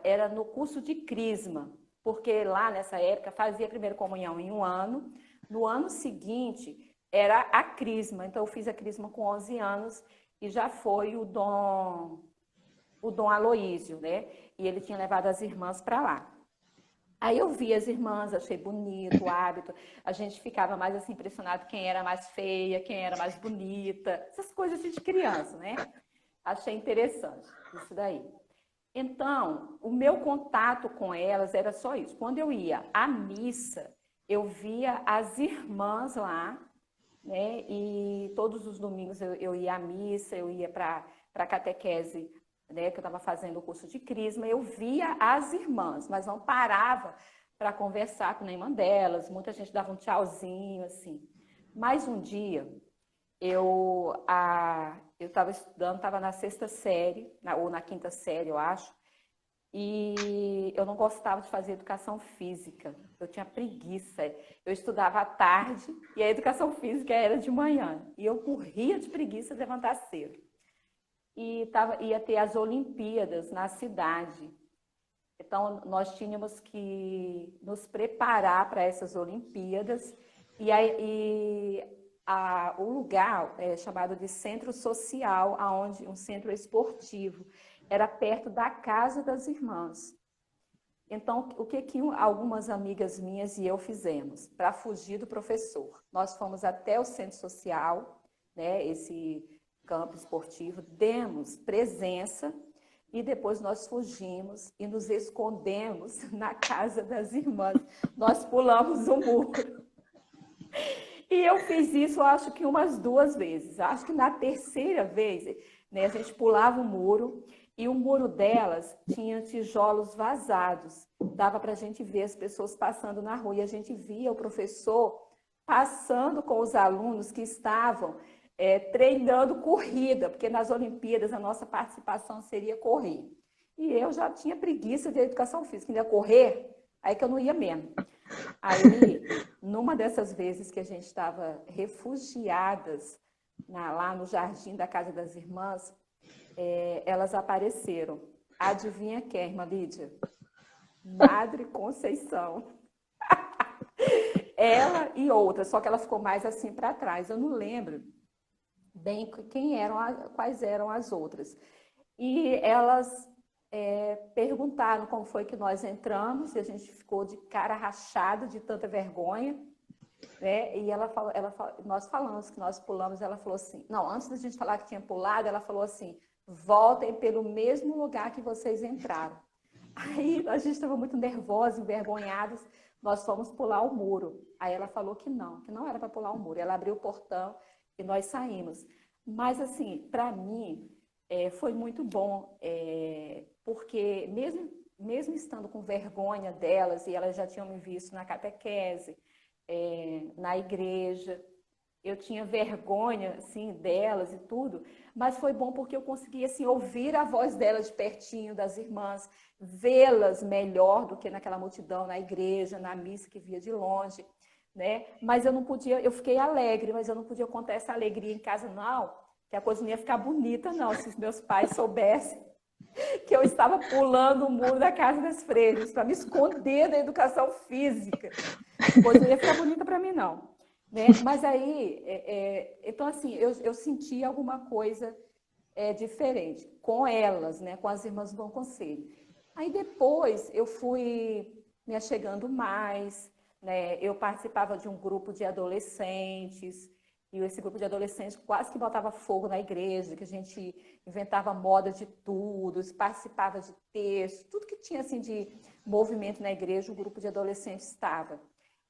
era no curso de Crisma, porque lá nessa época fazia a primeira comunhão em um ano, no ano seguinte era a Crisma, então eu fiz a Crisma com 11 anos, e já foi o Dom Aloísio, né? E ele tinha levado as irmãs para lá. Aí eu vi as irmãs, achei bonito o hábito, a gente ficava mais assim impressionado quem era mais feia, quem era mais bonita, essas coisas assim de criança, né? Achei interessante isso daí. Então, o meu contato com elas era só isso. Quando eu ia à missa, eu via as irmãs lá, né? E todos os domingos eu ia à missa, eu ia para a catequese, né? Que eu estava fazendo o curso de Crisma, eu via as irmãs, mas não parava para conversar com nenhuma delas, muita gente dava um tchauzinho, assim. Mas um dia, eu estava estudando, estava na sexta série, ou na quinta série, eu acho, e eu não gostava de fazer educação física, eu tinha preguiça. Eu estudava à tarde e a educação física era de manhã, e eu morria de preguiça de levantar cedo. E ia ter as Olimpíadas na cidade, então nós tínhamos que nos preparar para essas Olimpíadas, o lugar é chamado de centro social, um centro esportivo, era perto da casa das irmãs. Então, o que algumas amigas minhas e eu fizemos para fugir do professor? Nós fomos até o centro social, né, esse campo esportivo, demos presença e depois nós fugimos e nos escondemos na casa das irmãs. Nós pulamos o muro. E eu fiz isso, acho que umas 2 vezes. Acho que na terceira vez, né, a gente pulava o muro e o muro delas tinha tijolos vazados. Dava para a gente ver as pessoas passando na rua e a gente via o professor passando com os alunos que estavam treinando corrida, porque nas Olimpíadas a nossa participação seria correr. E eu já tinha preguiça de educação física, ainda correr, aí que eu não ia mesmo. Aí, numa dessas vezes que a gente estava refugiadas lá no jardim da casa das irmãs, elas apareceram. Adivinha quem, irmã Lídia? Madre Conceição. Ela e outra, só que ela ficou mais assim para trás. Eu não lembro bem quais eram as outras. E elas perguntaram como foi que nós entramos, e a gente ficou de cara rachada de tanta vergonha, né? E nós falamos que nós pulamos, ela falou assim, não, antes da gente falar que tinha pulado, ela falou assim, voltem pelo mesmo lugar que vocês entraram. Aí a gente estava muito nervosa, envergonhadas, nós fomos pular o muro. Aí ela falou que não era para pular o muro. Ela abriu o portão e nós saímos. Mas assim, para mim, foi muito bom, porque mesmo estando com vergonha delas, e elas já tinham me visto na catequese, na igreja, eu tinha vergonha assim, delas e tudo, mas foi bom porque eu consegui assim, ouvir a voz delas de pertinho, das irmãs, vê-las melhor do que naquela multidão na igreja, na missa que via de longe, né? Mas eu não podia, eu fiquei alegre, mas eu não podia contar essa alegria em casa, não, que a coisa não ia ficar bonita, não, se os meus pais soubessem. que eu estava pulando o muro da Casa das Freiras para me esconder da educação física. Pois não ia ficar bonita para mim, não. Né? Mas aí, então assim, eu senti alguma coisa diferente com elas, né? Com as irmãs do Bom Conselho. Aí depois eu fui me achegando mais, né? Eu participava de um grupo de adolescentes, e esse grupo de adolescentes quase que botava fogo na igreja, que a gente inventava moda de tudo, participava de texto, tudo que tinha assim de movimento na igreja, o grupo de adolescentes estava.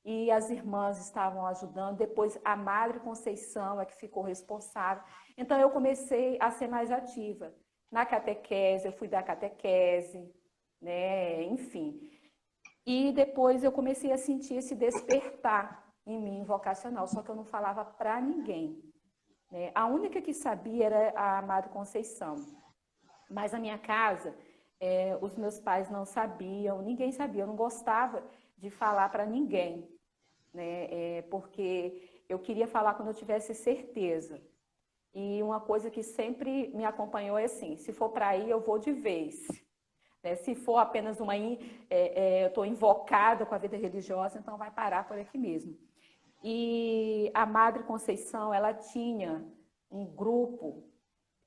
E as irmãs estavam ajudando, depois a Madre Conceição é que ficou responsável. Então eu comecei a ser mais ativa. Na catequese, eu fui dar catequese, né? Enfim. E depois eu comecei a sentir esse despertar em mim vocacional, só que eu não falava para ninguém. Né? A única que sabia era a Madre Conceição. Mas a minha casa, os meus pais não sabiam, ninguém sabia, eu não gostava de falar para ninguém, né? Porque eu queria falar quando eu tivesse certeza. E uma coisa que sempre me acompanhou é assim, se for para ir, eu vou de vez. Se for apenas eu estou invocada com a vida religiosa, então vai parar por aqui mesmo. E a Madre Conceição, ela tinha um grupo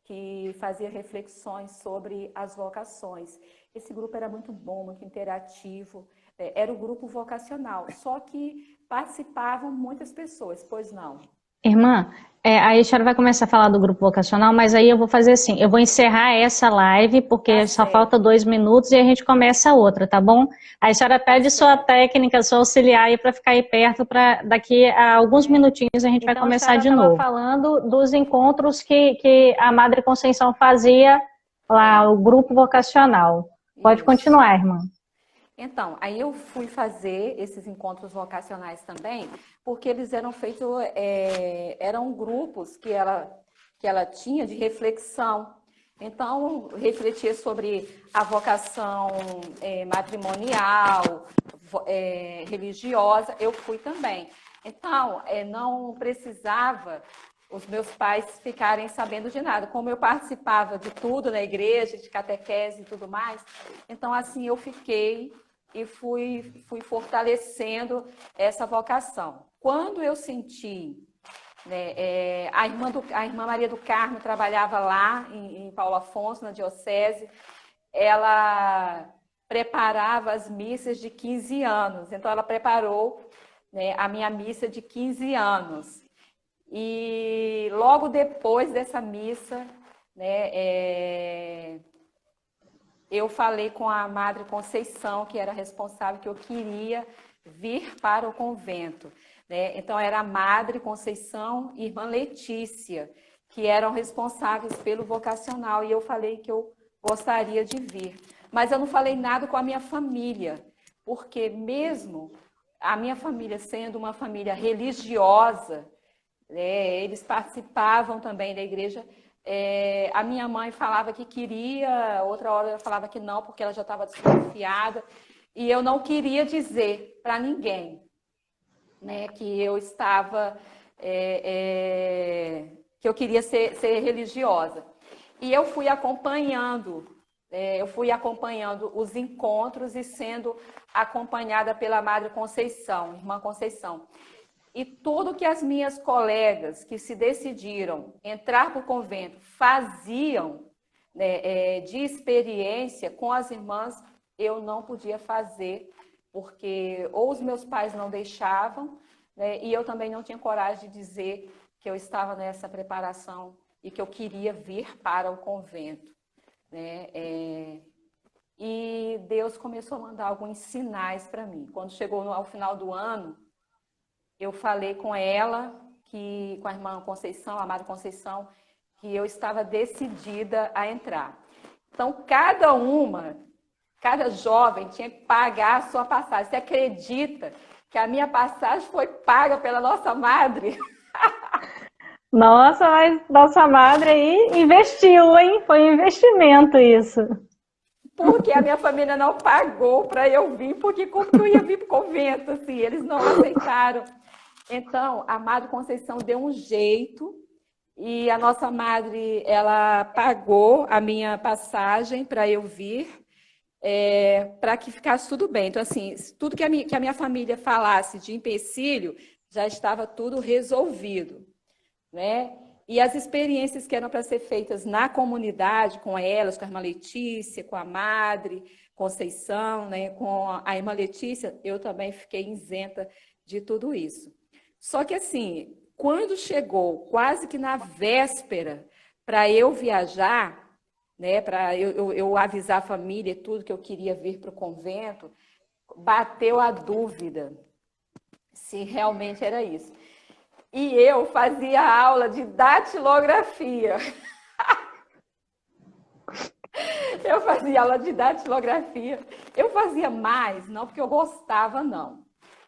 que fazia reflexões sobre as vocações. Esse grupo era muito bom, muito interativo, era o grupo vocacional, só que participavam muitas pessoas, pois não? Irmã, aí a senhora vai começar a falar do grupo vocacional, mas aí eu vou fazer assim, eu vou encerrar essa live, porque Tá só certo. falta 2 minutos e a gente começa outra, tá bom? Aí a senhora pede sua técnica, sua auxiliar aí para ficar aí perto, para daqui a alguns minutinhos a gente vai começar de novo. Então, a senhora estava falando dos encontros que a Madre Conceição fazia lá, o grupo vocacional. Pode continuar, irmã. Então, aí eu fui fazer esses encontros vocacionais também, porque eles eram feitos, eram grupos que ela tinha de reflexão. Então, refletia sobre a vocação matrimonial, religiosa, eu fui também. Então, não precisava os meus pais ficarem sabendo de nada. Como eu participava de tudo na igreja, de catequese e tudo mais, então assim eu fiquei e fui fortalecendo essa vocação. Quando eu senti, né, a irmã Maria do Carmo trabalhava lá em Paulo Afonso, na diocese, ela preparava as missas de 15 anos, então ela preparou, né, a minha missa de 15 anos. E logo depois dessa missa, né, eu falei com a Madre Conceição, que era responsável, que eu queria vir para o convento. Né? Então, era a Madre Conceição e Irmã Letícia, que eram responsáveis pelo vocacional, e eu falei que eu gostaria de vir. Mas eu não falei nada com a minha família, porque mesmo a minha família sendo uma família religiosa, eles participavam também da igreja. A minha mãe falava que queria, outra hora ela falava que não, porque ela já estava desconfiada. E eu não queria dizer para ninguém, né, que eu estava, que eu queria ser religiosa. E eu fui acompanhando os encontros e sendo acompanhada pela Madre Conceição, Irmã Conceição. E tudo que as minhas colegas que se decidiram entrar para o convento faziam, né, de experiência com as irmãs, eu não podia fazer, porque ou os meus pais não deixavam, né, e eu também não tinha coragem de dizer que eu estava nessa preparação e que eu queria vir para o convento. Né? E Deus começou a mandar alguns sinais para mim. Quando chegou ao final do ano, eu falei com ela, com a irmã Conceição, a Madre Conceição, que eu estava decidida a entrar. Então, cada jovem tinha que pagar a sua passagem. Você acredita que a minha passagem foi paga pela nossa Madre? Nossa, mas nossa Madre aí investiu, hein? Foi um investimento isso. Porque a minha família não pagou para eu vir, porque como que eu ia vir para o convento, assim? Eles não aceitaram. Então, a Madre Conceição deu um jeito E a nossa madre, ela pagou a minha passagem para eu vir, para que ficasse tudo bem. Então, assim, tudo que a minha família falasse de empecilho, já estava tudo resolvido, né? E as experiências que eram para ser feitas na comunidade, com elas, com a irmã Letícia, com a madre Conceição, né, com a irmã Letícia, eu também fiquei isenta de tudo isso. Só que, assim, quando chegou quase que na véspera para eu viajar, né, para eu avisar a família e tudo que eu queria vir para o convento, bateu a dúvida se realmente era isso. E eu fazia aula de datilografia. Eu fazia aula de datilografia. Eu fazia mais, não porque eu gostava, não.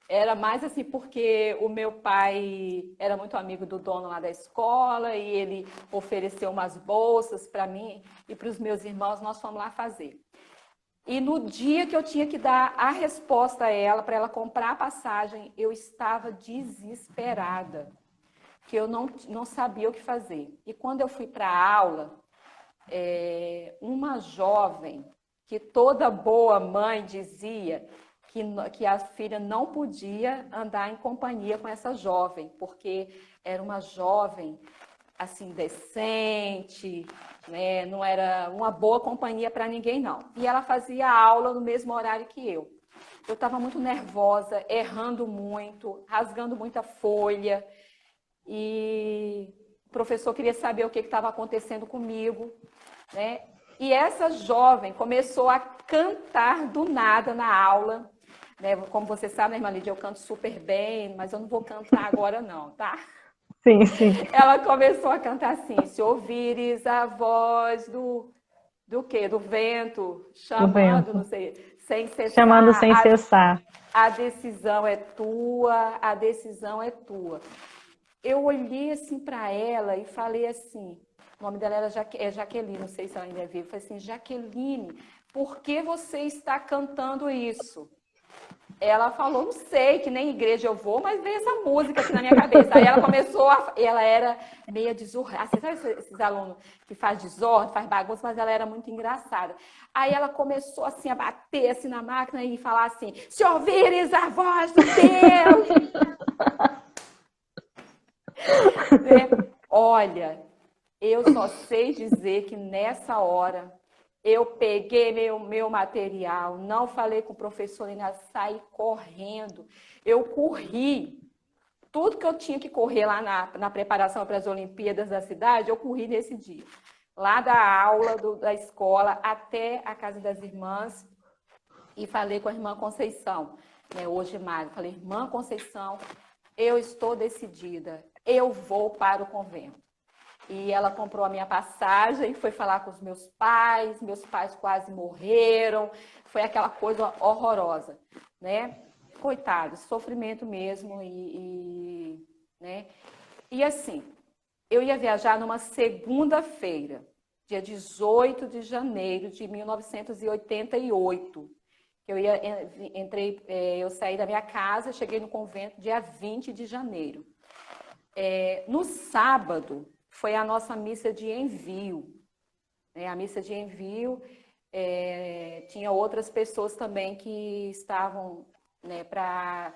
Era mais assim porque o meu pai era muito amigo do dono lá da escola e ele ofereceu umas bolsas para mim e para os meus irmãos, nós fomos lá fazer. E no dia que eu tinha que dar a resposta a ela, para ela comprar a passagem, eu estava desesperada, que eu não sabia o que fazer. E quando eu fui para a aula, uma jovem, que toda boa mãe dizia que a filha não podia andar em companhia com essa jovem, porque era uma jovem assim, decente, né? Não era uma boa companhia para ninguém, não. E ela fazia aula no mesmo horário que eu. Eu estava muito nervosa, errando muito, rasgando muita folha, e o professor queria saber o que estava acontecendo comigo, né? E essa jovem começou a cantar do nada na aula, né? Como você sabe, né, irmã Lídia, eu canto super bem, mas eu não vou cantar agora não, tá? Sim, sim. Ela começou a cantar assim: se ouvires a voz do quê? Do vento, chamando, não sei, sem cessar. Chamando sem cessar. A decisão é tua, a decisão é tua. Eu olhei assim para ela e falei assim, o nome dela era Jaqueline, não sei se ela ainda é viva. Eu falei assim: Jaqueline, por que você está cantando isso? Ela falou: não sei, que nem igreja eu vou, mas veio essa música aqui na minha cabeça. Aí ela começou, ela era meia desordenada. Você sabe esses alunos que faz desordem, faz bagunça, mas ela era muito engraçada. Aí ela começou assim a bater assim na máquina e falar assim: se ouvires a voz do Deus! Olha, eu só sei dizer que nessa hora eu peguei meu material, não falei com o professor nem nada, saí correndo. Eu corri. Tudo que eu tinha que correr lá na preparação para as Olimpíadas da cidade, eu corri nesse dia. Lá da aula da escola até a casa das irmãs e falei com a irmã Conceição, né, hoje Mário. Falei: irmã Conceição, eu estou decidida, eu vou para o convento. E ela comprou a minha passagem, foi falar com os meus pais quase morreram, foi aquela coisa horrorosa, né? Coitado, sofrimento mesmo, né? E assim, eu ia viajar numa segunda-feira, dia 18 de janeiro de 1988, que eu saí da minha casa, cheguei no convento dia 20 de janeiro. No sábado, foi a nossa missa de envio. A missa de envio, tinha outras pessoas também que estavam, né, para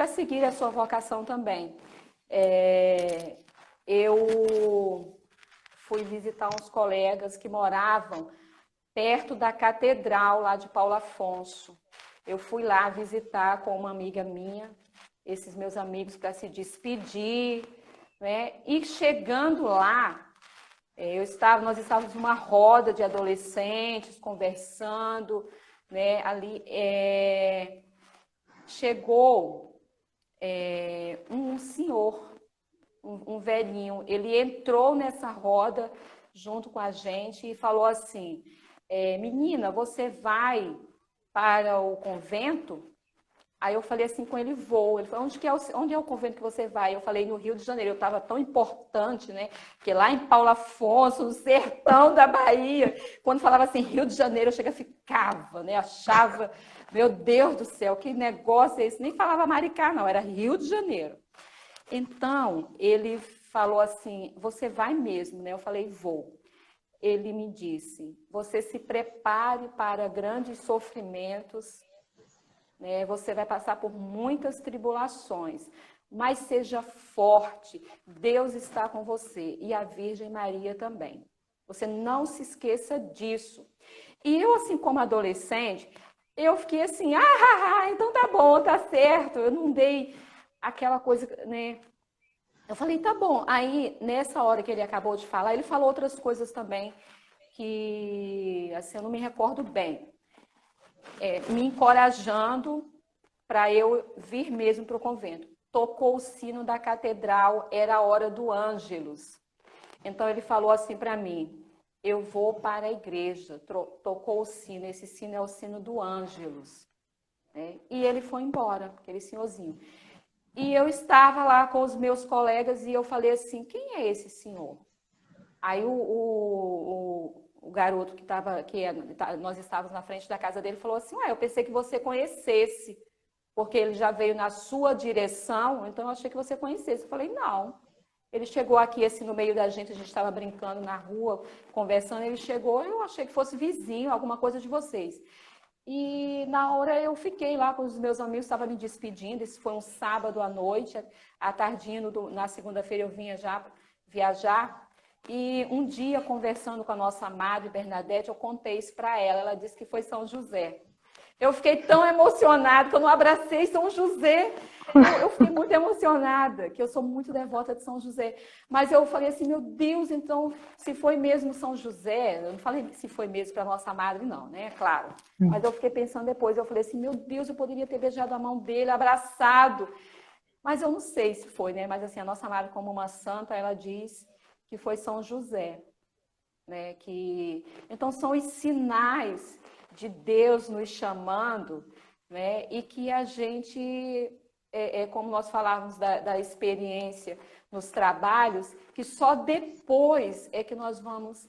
seguir a sua vocação também. Eu fui visitar uns colegas que moravam perto da catedral lá de Paulo Afonso. Eu fui lá visitar com uma amiga minha, esses meus amigos, para se despedir, né? E chegando lá, nós estávamos numa roda de adolescentes conversando, né? Ali chegou um senhor, um velhinho. Ele entrou nessa roda junto com a gente e falou assim: menina, você vai para o convento? Aí eu falei assim com ele: vou. Ele falou: onde é o convento que você vai? Eu falei: no Rio de Janeiro. Eu estava tão importante, né? Porque lá em Paulo Afonso, no sertão da Bahia, quando falava assim Rio de Janeiro, eu ficava, né? Achava, meu Deus do céu, que negócio é esse? Nem falava Maricá, não, era Rio de Janeiro. Então, ele falou assim, você vai mesmo, né? Eu falei, vou. Ele me disse, você se prepare para grandes sofrimentos, né? Você vai passar por muitas tribulações, mas seja forte, Deus está com você e a Virgem Maria também. Você não se esqueça disso. E eu, assim, como adolescente, eu fiquei assim, então tá bom, tá certo. Eu não dei aquela coisa, né? Eu falei, tá bom. Aí, nessa hora que ele acabou de falar, ele falou outras coisas também que, assim, eu não me recordo bem. Me encorajando para eu vir mesmo para o convento. Tocou o sino da catedral, era a hora do Ângelus. Então, ele falou assim para mim, eu vou para a igreja. Tocou o sino, esse sino é o sino do Ângelus. Né? E ele foi embora, aquele senhorzinho. E eu estava lá com os meus colegas e eu falei assim, quem é esse senhor? Aí o garoto nós estávamos na frente da casa dele falou assim, eu pensei que você conhecesse, porque ele já veio na sua direção, então eu achei que você conhecesse. Eu falei, não. Ele chegou aqui assim no meio da gente, a gente estava brincando na rua, conversando, ele chegou, eu achei que fosse vizinho, alguma coisa de vocês. E na hora eu fiquei lá com os meus amigos, estava me despedindo, isso foi um sábado à noite, à tardinha, na segunda-feira eu vinha já viajar. E um dia, conversando com a nossa madre Bernadette, eu contei isso para ela, ela disse que foi São José. Eu fiquei tão emocionada que eu não abracei São José. Eu fiquei muito emocionada, que eu sou muito devota de São José. Mas eu falei assim, meu Deus, então, se foi mesmo São José, eu não falei se foi mesmo para nossa madre, não, né? Claro. Mas eu fiquei pensando depois, eu falei assim, meu Deus, eu poderia ter beijado a mão dele, abraçado. Mas eu não sei se foi, né? Mas assim, a nossa madre, como uma santa, ela diz que foi São José. Né? Então, são os sinais de Deus nos chamando, né? E que a gente, como nós falávamos da experiência nos trabalhos, que só depois é que nós vamos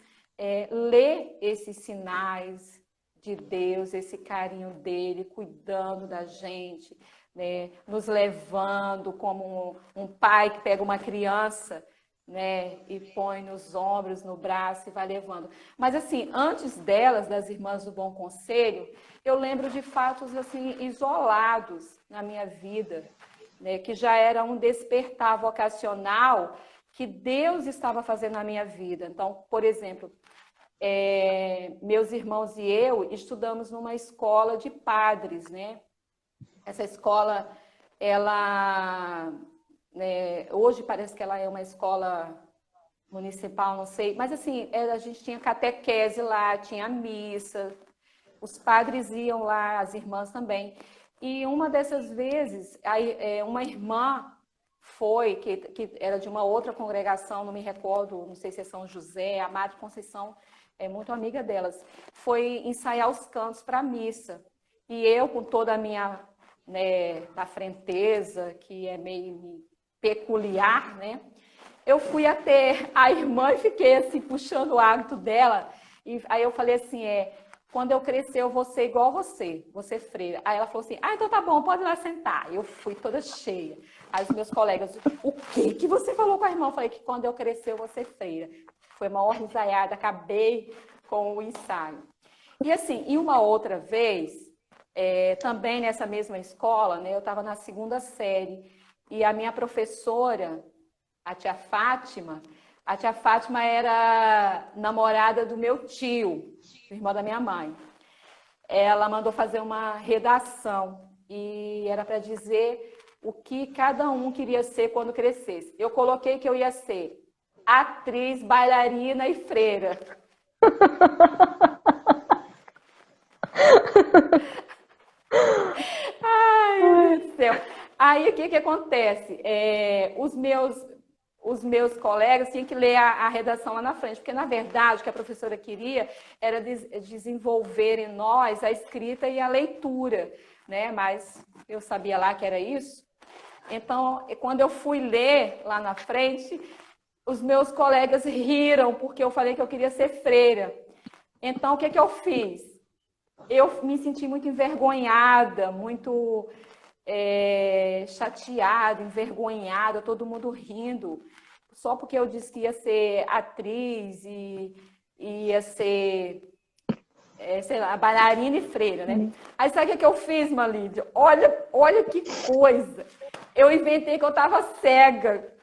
ler esses sinais de Deus, esse carinho dele, cuidando da gente, né? Nos levando como um pai que pega uma criança, né, e põe nos ombros, no braço e vai levando. Mas assim, antes delas, das Irmãs do Bom Conselho, eu lembro de fatos assim isolados na minha vida, né, que já era um despertar vocacional que Deus estava fazendo na minha vida. Então, por exemplo, meus irmãos e eu estudamos numa escola de padres, né? Essa escola, ela... hoje parece que ela é uma escola municipal, não sei, mas assim, a gente tinha catequese lá, tinha missa, os padres iam lá, as irmãs também. E uma dessas vezes, uma irmã foi, que era de uma outra congregação, não me recordo, não sei se é São José, a Madre Conceição é muito amiga delas, foi ensaiar os cantos para a missa. E eu, com toda a minha da frenteza, que é meio peculiar, né? Eu fui até a irmã e fiquei assim, puxando o hábito dela. E aí eu falei assim, quando eu crescer eu vou ser igual você freira. Aí ela falou assim, então tá bom, pode ir lá sentar. Eu fui toda cheia. Aí os meus colegas, o que você falou com a irmã? Eu falei que quando eu crescer eu vou ser freira. Foi uma hora ensaiada, acabei com o ensaio. E assim, e uma outra vez, também nessa mesma escola, né, eu estava na 2ª série, e a minha professora, a tia Fátima era namorada do meu tio, irmão da minha mãe. Ela mandou fazer uma redação e era para dizer o que cada um queria ser quando crescesse. Eu coloquei que eu ia ser atriz, bailarina e freira. Ai, meu Deus do céu. Aí, o que acontece? Os meus colegas tinham que ler a redação lá na frente, porque, na verdade, o que a professora queria era desenvolver em nós a escrita e a leitura, né? Mas eu sabia lá que era isso. Então, quando eu fui ler lá na frente, os meus colegas riram, porque eu falei que eu queria ser freira. Então, o que eu fiz? Eu me senti muito envergonhada, muito chateada, envergonhada, todo mundo rindo. só porque eu disse que ia ser atriz e ia ser, sei lá, bailarina e freira, né? Aí sabe o que eu fiz, Malídia? Olha que coisa! Eu inventei que eu estava cega.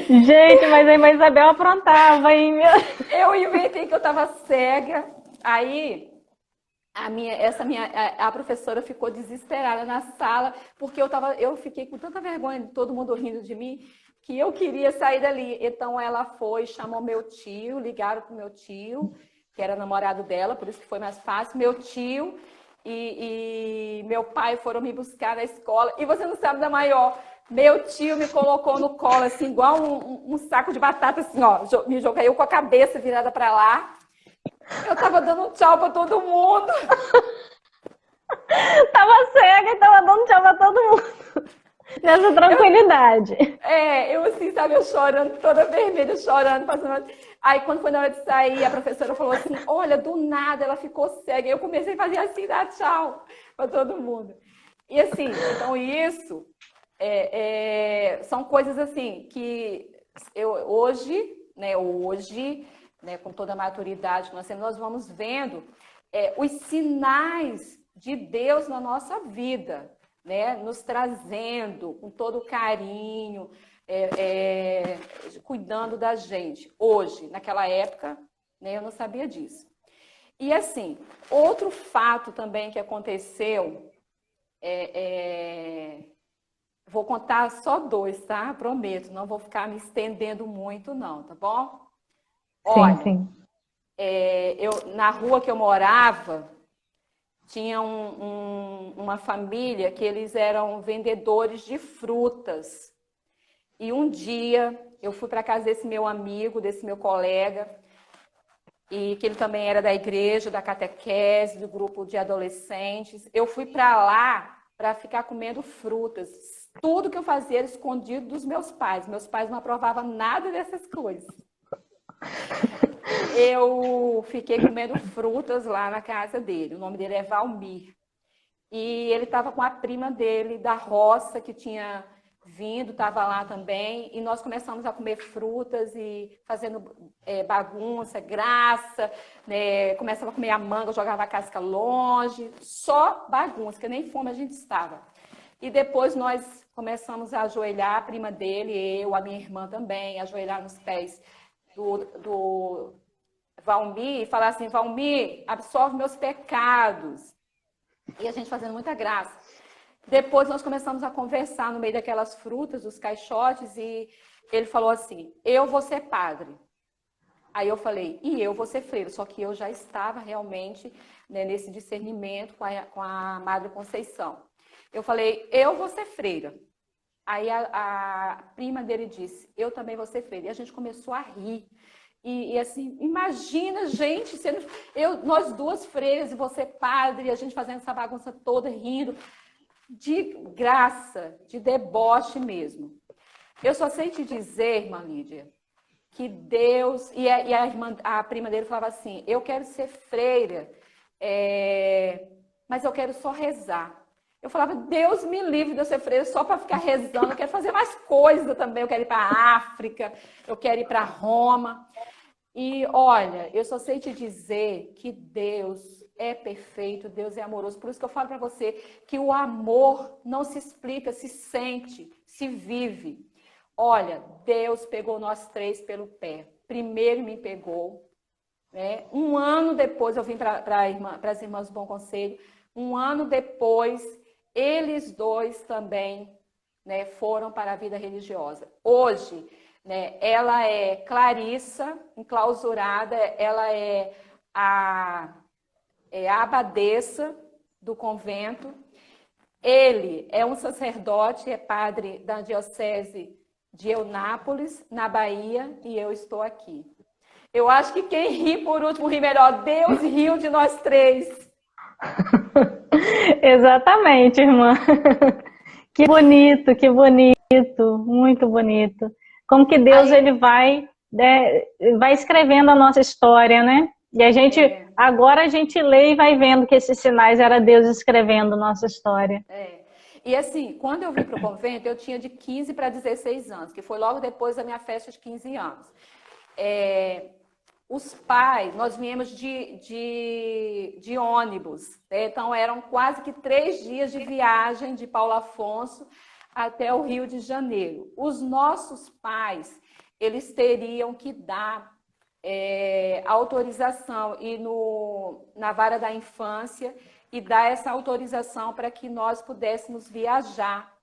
Gente, mas a irmã Isabel aprontava, hein? Eu inventei que eu estava cega. Aí a professora ficou desesperada na sala, porque eu fiquei com tanta vergonha de todo mundo rindo de mim, que eu queria sair dali. Então ela foi, chamou meu tio, ligaram para o meu tio, que era namorado dela, por isso que foi mais fácil. Meu tio e meu pai foram me buscar na escola. E você não sabe da maior. Meu tio me colocou no colo, assim, igual um saco de batata, assim, ó. Me jogou eu com a cabeça virada para lá. Eu tava dando um tchau para todo mundo. Tava cega e tava dando tchau pra todo mundo. Nessa tranquilidade. Eu assim, sabe, eu chorando, toda vermelha, chorando, passando. Aí quando foi na hora de sair, a professora falou assim, olha, do nada ela ficou cega. E eu comecei a fazer assim, dar tchau para todo mundo. E assim, então isso são coisas assim que eu hoje, com toda a maturidade que nós temos, nós vamos vendo os sinais de Deus na nossa vida, né? Nos trazendo com todo o carinho, cuidando da gente. Hoje, naquela época, né, eu não sabia disso. E assim, outro fato também que aconteceu, vou contar só 2, tá? Prometo, não vou ficar me estendendo muito não, tá bom? Olha, sim. Na rua que eu morava, tinha uma família que eles eram vendedores de frutas. E um dia eu fui para casa desse meu amigo, desse meu colega, e que ele também era da igreja, da catequese, do grupo de adolescentes. Eu fui para lá para ficar comendo frutas. Tudo que eu fazia era escondido dos meus pais. Meus pais não aprovavam nada dessas coisas. Eu fiquei comendo frutas lá na casa dele. O nome dele é Valmir. E ele estava com a prima dele da roça que tinha vindo, estava lá também. E nós começamos a comer frutas e fazendo bagunça, graça. Né? Começava a comer a manga, jogava a casca longe. Só bagunça, que nem fome a gente estava. E depois nós começamos a ajoelhar, a prima dele, eu, a minha irmã também, ajoelhar nos pés do Valmir e falar assim, Valmir, absorve meus pecados. E a gente fazendo muita graça. Depois nós começamos a conversar no meio daquelas frutas, dos caixotes, e ele falou assim, eu vou ser padre. Aí eu falei, e eu vou ser freira, só que eu já estava realmente, né, nesse discernimento com a Madre Conceição. Eu falei, eu vou ser freira. Aí a prima dele disse, eu também vou ser freira. E a gente começou a rir. E assim, imagina, gente, nós duas freiras e você padre, a gente fazendo essa bagunça toda, rindo, de graça, de deboche mesmo. Eu só sei te dizer, irmã Lídia, que Deus... E a prima dele falava assim, eu quero ser freira, mas eu quero só rezar. Eu falava, Deus me livre de eu ser freira só para ficar rezando, eu quero fazer mais coisa também, eu quero ir para a África, eu quero ir para Roma. E olha, eu só sei te dizer que Deus é perfeito, Deus é amoroso. Por isso que eu falo para você que o amor não se explica, se sente, se vive. Olha, Deus pegou nós 3 pelo pé. Primeiro me pegou, né? Um ano depois, eu vim para as Irmãs do Bom Conselho, um ano depois, eles 2 também, né, foram para a vida religiosa. Hoje, né, ela é Clarissa, enclausurada, ela é a abadesa do convento. Ele é um sacerdote, é padre da diocese de Eunápolis, na Bahia, e eu estou aqui. Eu acho que quem ri por último ri melhor. Deus riu de nós 3. Exatamente, irmã. Que bonito, muito bonito. Como que Deus ele vai escrevendo a nossa história, né? E a gente, agora a gente lê e vai vendo que esses sinais era Deus escrevendo a nossa história. E assim, quando eu vim para o convento, eu tinha de 15 para 16 anos, que foi logo depois da minha festa de 15 anos. Os pais, nós viemos de ônibus, né? Então eram quase que 3 dias de viagem de Paulo Afonso até o Rio de Janeiro. Os nossos pais, eles teriam que dar autorização e na vara da infância e dar essa autorização para que nós pudéssemos viajar,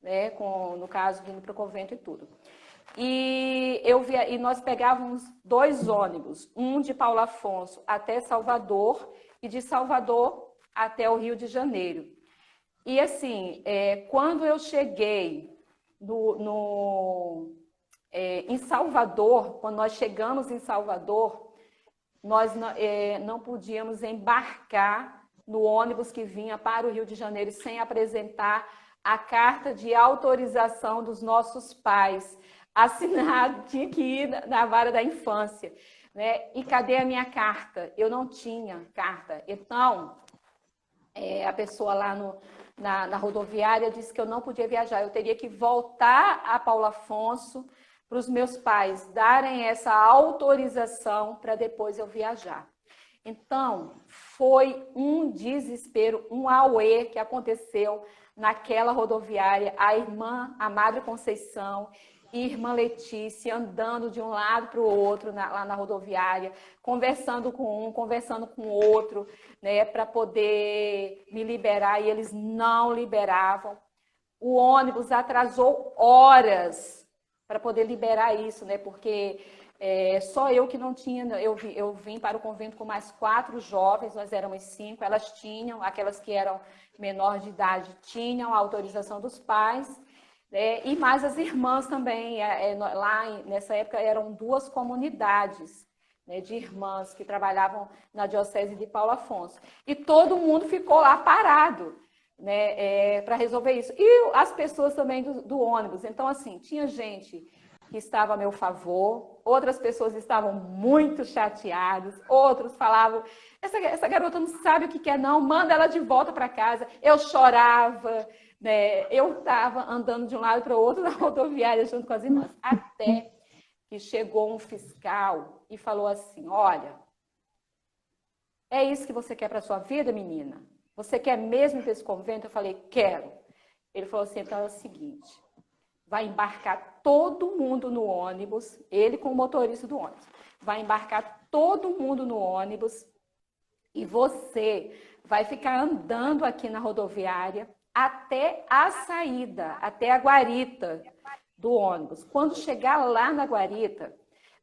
né? No caso, vindo para o convento e tudo. E nós pegávamos 2 ônibus, um de Paulo Afonso até Salvador e de Salvador até o Rio de Janeiro. E assim, quando eu cheguei em Salvador, quando nós chegamos em Salvador, nós não podíamos embarcar no ônibus que vinha para o Rio de Janeiro sem apresentar a carta de autorização dos nossos pais, assinado, tinha que ir na vara da infância, né? E cadê a minha carta? Eu não tinha carta. Então, a pessoa lá na rodoviária disse que eu não podia viajar, eu teria que voltar a Paulo Afonso para os meus pais darem essa autorização para depois eu viajar. Então, foi um desespero, um auê que aconteceu naquela rodoviária, a Madre Conceição e irmã Letícia andando de um lado para o outro lá na rodoviária, conversando com um, conversando com o outro, né, para poder me liberar, e eles não liberavam. O ônibus atrasou horas para poder liberar isso, né, porque só eu que não tinha, eu vim para o convento com mais 4 jovens, nós éramos 5, elas tinham, aquelas que eram menor de idade tinham a autorização dos pais, e mais as irmãs também. Lá nessa época eram 2 comunidades, né, de irmãs que trabalhavam na diocese de Paulo Afonso. E todo mundo ficou lá parado, né, para resolver isso. E as pessoas também do ônibus. Então, assim, tinha gente que estava a meu favor, outras pessoas estavam muito chateadas, outros falavam, essa garota não sabe o que quer não, manda ela de volta para casa. Eu chorava, né? Eu estava andando de um lado para o outro na rodoviária junto com as irmãs, até que chegou um fiscal e falou assim, olha, é isso que você quer para a sua vida, menina? Você quer mesmo ir para esse convento? Eu falei, quero. Ele falou assim, então é o seguinte, vai embarcar todo mundo no ônibus, ele com o motorista do ônibus, vai embarcar todo mundo no ônibus e você vai ficar andando aqui na rodoviária até a saída, até a guarita do ônibus. Quando chegar lá na guarita,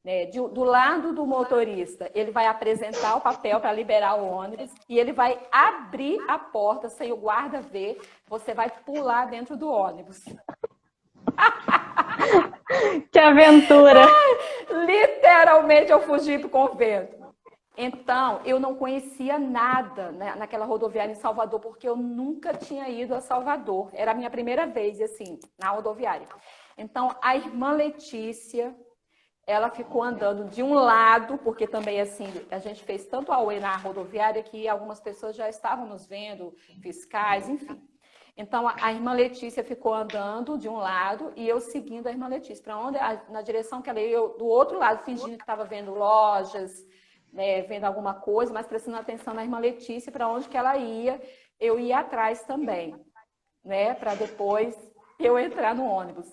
né, do lado do motorista, ele vai apresentar o papel para liberar o ônibus e ele vai abrir a porta sem o guarda ver, você vai pular dentro do ônibus. Que aventura! Literalmente eu fugi para o convento. Então, eu não conhecia nada, né, naquela rodoviária em Salvador, porque eu nunca tinha ido a Salvador. Era a minha primeira vez, assim, na rodoviária. Então, a irmã Letícia, ela ficou andando de um lado, porque também, assim, a gente fez tanto auê na rodoviária que algumas pessoas já estavam nos vendo, fiscais, enfim. Então, a irmã Letícia ficou andando de um lado e eu seguindo a irmã Letícia. Para onde? Na direção que ela ia, eu do outro lado, fingindo que estava vendo lojas, né, vendo alguma coisa, mas prestando atenção na irmã Letícia, para onde que ela ia, eu ia atrás também, né, para depois eu entrar no ônibus.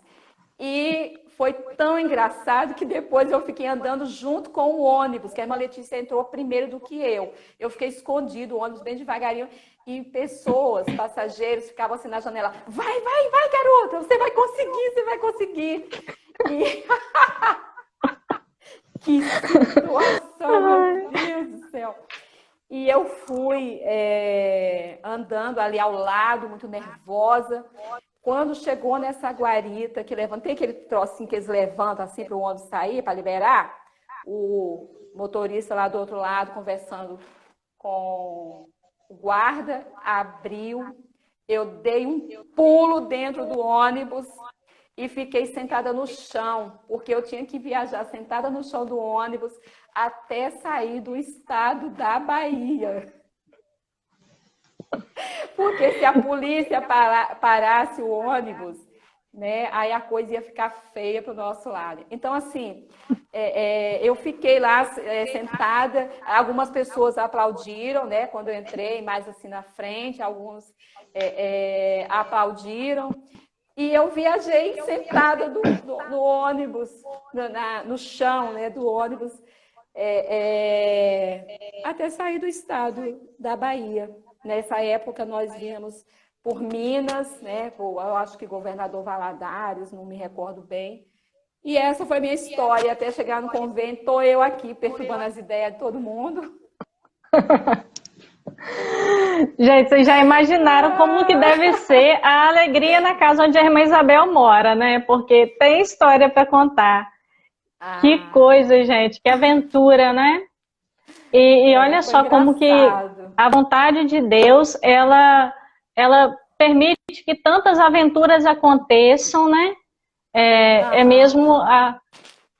E foi tão engraçado que depois eu fiquei andando junto com o ônibus, que a irmã Letícia entrou primeiro do que eu. Eu fiquei escondido, o ônibus bem devagarinho, e pessoas, passageiros, ficavam assim na janela, vai, vai, vai, garota, você vai conseguir, você vai conseguir. E... que situação, meu Deus do céu. E eu fui andando ali ao lado, muito nervosa. Quando chegou nessa guarita, que levantei aquele trocinho que eles levantam assim para o ônibus sair, para liberar, o motorista lá do outro lado, conversando com o guarda, abriu, eu dei um pulo dentro do ônibus e fiquei sentada no chão, porque eu tinha que viajar sentada no chão do ônibus até sair do estado da Bahia. Porque se a polícia parasse o ônibus, né, aí a coisa ia ficar feia para o nosso lado. Então, assim, eu fiquei lá sentada, algumas pessoas aplaudiram, né, quando eu entrei, mais assim na frente, alguns aplaudiram. E eu viajei sentada no ônibus, no chão, né, do ônibus, até sair do estado da Bahia. Nessa época nós viemos por Minas, né, eu acho que governador Valadares, não me recordo bem. E essa foi minha história, até chegar no convento, estou eu aqui perturbando as ideias de todo mundo. Gente, vocês já imaginaram como que deve ser a alegria na casa onde a irmã Isabel mora, né? Porque tem história para contar. Que coisa, gente, que aventura, né? E olha só como que a vontade de Deus, ela permite que tantas aventuras aconteçam, né?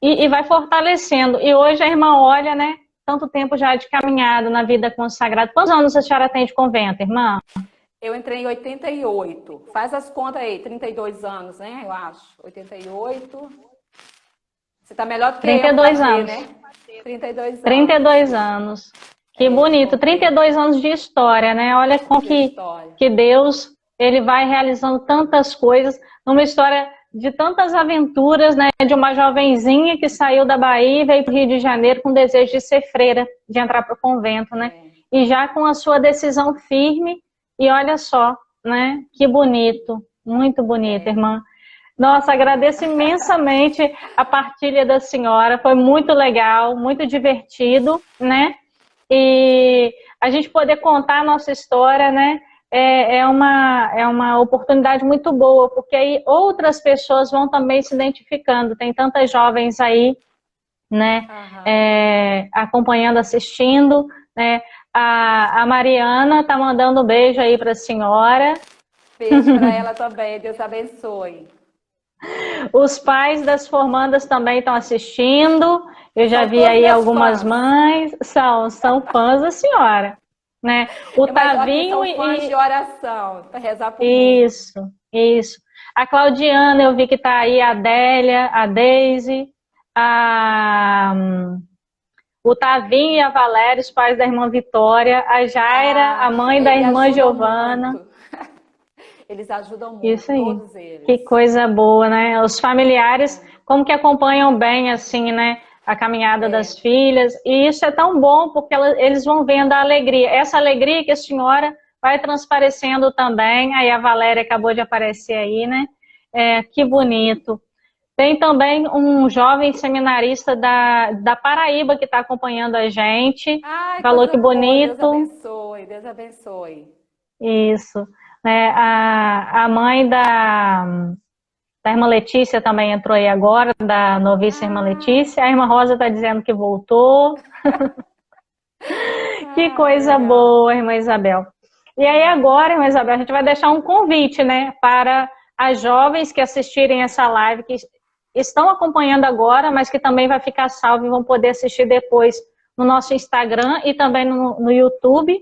E vai fortalecendo. E hoje a irmã olha, né? Tanto tempo já de caminhada na vida consagrada. Quantos anos a senhora tem de convento, irmã? Eu entrei em 88. Faz as contas aí, 32 anos, né? Eu acho. 88. Você tá melhor do que 32 eu fazer, anos. Né? 32 anos. 32 anos. Que bonito. 32 anos de história, né? Olha como que Deus, ele vai realizando tantas coisas. Numa história de tantas aventuras, né? De uma jovenzinha que saiu da Bahia e veio para o Rio de Janeiro com o desejo de ser freira, de entrar para o convento, né? E já com a sua decisão firme. E olha só, né? Que bonito. Muito bonito, irmã. Nossa, agradeço imensamente a partilha da senhora. Foi muito legal, muito divertido, né? E a gente poder contar a nossa história, né? É uma oportunidade muito boa, porque aí outras pessoas vão também se identificando. Tem tantas jovens aí, né? Acompanhando, assistindo, né? A Mariana tá mandando um beijo aí para a senhora. Beijo para ela também. Deus abençoe. Os pais das formandas também estão assistindo. Eu já vi aí algumas mães. São fãs da senhora. Né? O Tavinho são fãs de oração, para rezar por Isso. A Claudiana, eu vi que está aí, a Adélia, a Deise, o Tavinho e a Valéria, os pais da irmã Vitória, a Jaira, a mãe da irmã Giovana. Eles ajudam muito, isso aí. Todos eles. Que coisa boa, né? Os familiares, como que acompanham bem, assim, né? A caminhada das filhas. E isso é tão bom, porque eles vão vendo a alegria. Essa alegria que a senhora vai transparecendo também. Aí a Valéria acabou de aparecer aí, né? Que bonito. Tem também um jovem seminarista da Paraíba que está acompanhando a gente. Falou que bonito. Deus abençoe, Deus abençoe. Isso. Né, a mãe da irmã Letícia também entrou aí agora, da noviça irmã Letícia. A irmã Rosa está dizendo que voltou. Que coisa boa, irmã Isabel. E aí agora, irmã Isabel, a gente vai deixar um convite, né, para as jovens que assistirem essa live, que estão acompanhando agora, mas que também vai ficar salvo e vão poder assistir depois no nosso Instagram e também no YouTube.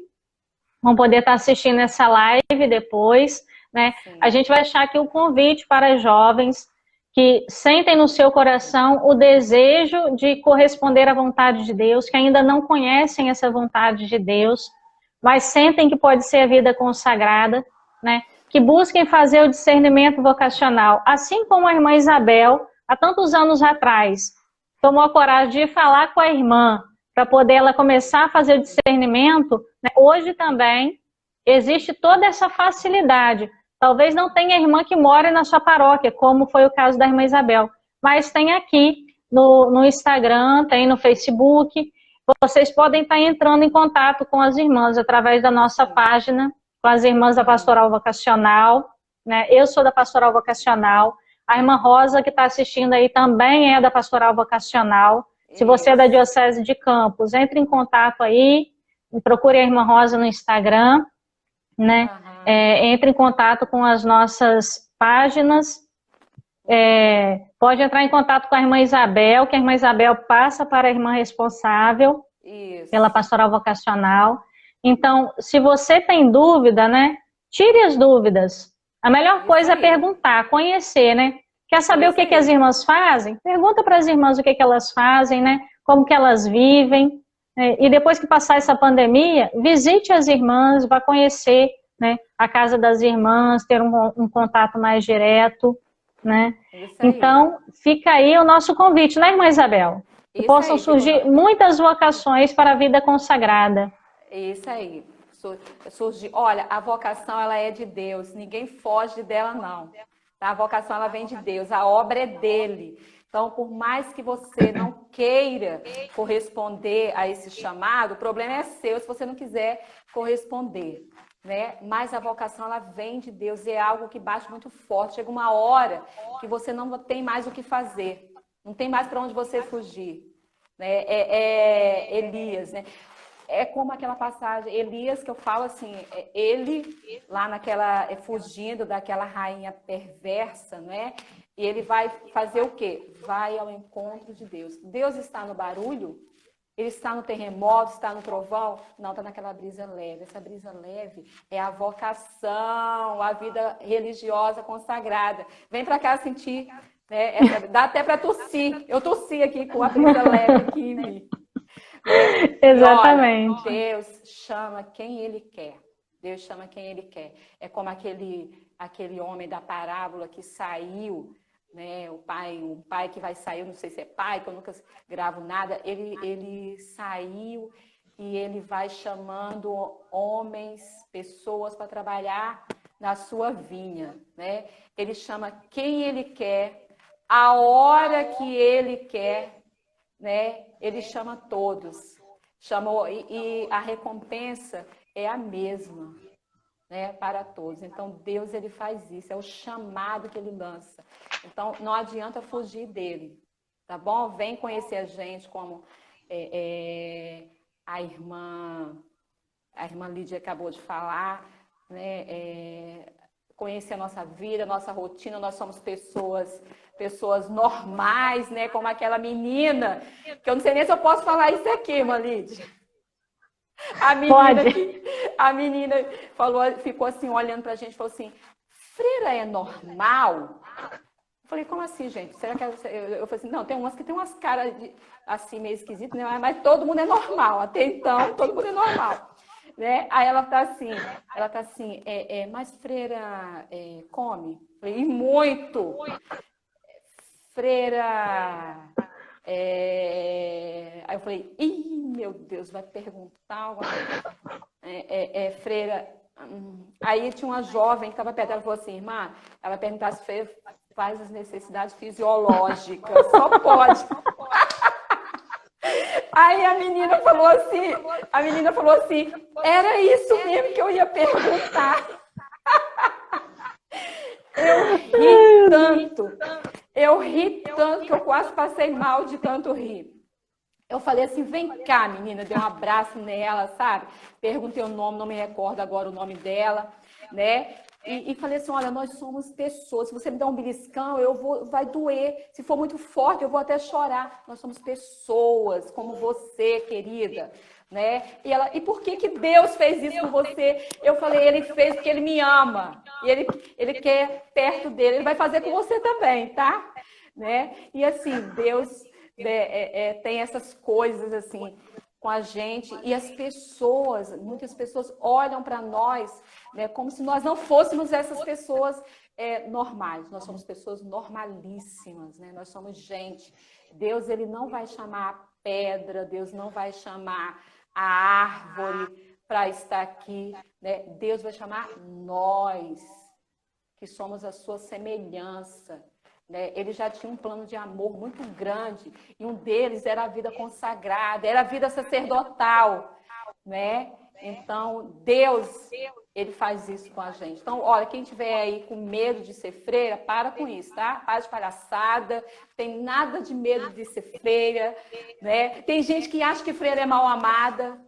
Vão poder estar assistindo essa live depois, né? A gente vai deixar aqui um convite para jovens que sentem no seu coração o desejo de corresponder à vontade de Deus, que ainda não conhecem essa vontade de Deus, mas sentem que pode ser a vida consagrada, né? Que busquem fazer o discernimento vocacional, assim como a irmã Isabel, há tantos anos atrás, tomou a coragem de falar com a irmã, para poder ela começar a fazer o discernimento, né? Hoje também existe toda essa facilidade. Talvez não tenha irmã que mora na sua paróquia, como foi o caso da irmã Isabel, mas tem aqui no Instagram, tem no Facebook. Vocês podem estar entrando em contato com as irmãs através da nossa página, com as irmãs da Pastoral Vocacional, né? Eu sou da Pastoral Vocacional. A irmã Rosa, que está assistindo aí, também é da Pastoral Vocacional. Se você é da Diocese de Campos, entre em contato aí, procure a irmã Rosa no Instagram, né? Entre em contato com as nossas páginas. Pode entrar em contato com a irmã Isabel, que a irmã Isabel passa para a irmã responsável pela Pastoral Vocacional. Então, se você tem dúvida, né, tire as dúvidas. A melhor coisa é perguntar, conhecer, né? Quer saber o que as irmãs fazem? Pergunta para as irmãs o que elas fazem, né? Como que elas vivem. E depois que passar essa pandemia, visite as irmãs, vá conhecer, né, a casa das irmãs, ter um contato mais direto, né? Então, fica aí o nosso convite, né, irmã Isabel? Que possam surgir muitas vocações para a vida consagrada. Isso aí. Olha, a vocação, ela é de Deus, ninguém foge dela, não. A vocação, ela vem de Deus, a obra é dele. Então, por mais que você não queira corresponder a esse chamado, o problema é seu se você não quiser corresponder, né? Mas a vocação, ela vem de Deus e é algo que bate muito forte. Chega uma hora que você não tem mais o que fazer, não tem mais para onde você fugir, né? Elias, né? É como aquela passagem, Elias, que eu falo assim, ele lá fugindo daquela rainha perversa, né? E ele vai fazer o quê? Vai ao encontro de Deus. Deus está no barulho? Ele está no terremoto, está no trovão? Não, está naquela brisa leve. Essa brisa leve é a vocação, a vida religiosa consagrada. Vem para cá sentir, né? Dá até para tossir. Eu tossi aqui com a brisa leve aqui em mim. Exatamente. Olha, Deus chama quem Ele quer. Deus chama quem Ele quer. É como aquele homem da parábola que saiu, né? Um pai que vai sair, não sei se é pai, que eu nunca gravo nada. Ele saiu e ele vai chamando homens, pessoas para trabalhar na sua vinha, né? Ele chama quem Ele quer, a hora que Ele quer, né? Ele chama todos, e a recompensa é a mesma, né, para todos. Então Deus, ele faz isso, é o chamado que ele lança. Então não adianta fugir dele, tá bom? Vem conhecer a gente, como a irmã Lídia acabou de falar, né? Conhecer a nossa vida, a nossa rotina. Nós somos pessoas normais, né? Como aquela menina, que eu não sei nem se eu posso falar isso aqui, irmã Lídia. A menina ficou assim, olhando pra gente, falou assim, freira é normal? Eu falei, como assim, gente? Será que eu falei assim, não, tem umas que tem umas caras assim meio esquisitas, né? Mas todo mundo é normal. Até então, todo mundo é normal. Né? Aí ela tá assim, mas freira come? Eu falei, e muito! Freira... Aí eu falei, ih, meu Deus, vai perguntar alguma coisa. Freira... Aí tinha uma jovem que estava perto, ela falou assim, irmã, ela vai perguntar se freira faz as necessidades fisiológicas, só pode. Aí a menina falou assim, era isso mesmo que eu ia perguntar. Eu ri tanto que eu quase passei mal de tanto rir. Eu falei assim, vem cá, menina, dei um abraço nela, sabe? Perguntei o nome, não me recordo agora o nome dela, né? E falei assim, olha, nós somos pessoas, se você me der um beliscão, vai doer, se for muito forte, eu vou até chorar. Nós somos pessoas, como você, querida, né? E por que Deus fez isso com você? Eu falei, Ele fez porque Ele me ama, e Ele quer perto dele, Ele vai fazer com você também, tá? Né? E assim, Deus tem essas coisas assim com a gente, e muitas pessoas olham para nós, né, como se nós não fôssemos essas pessoas normais. Nós somos pessoas normalíssimas, né? Nós somos gente. Deus, ele não vai chamar a pedra, Deus não vai chamar a árvore para estar aqui, né? Deus vai chamar nós, que somos a sua semelhança. Ele já tinha um plano de amor muito grande, e um deles era a vida consagrada, era a vida sacerdotal, né? Então, Deus, ele faz isso com a gente. Então, olha, quem tiver aí com medo de ser freira, para com isso, tá? Para de palhaçada, tem nada de medo de ser freira, né? Tem gente que acha que freira é mal amada,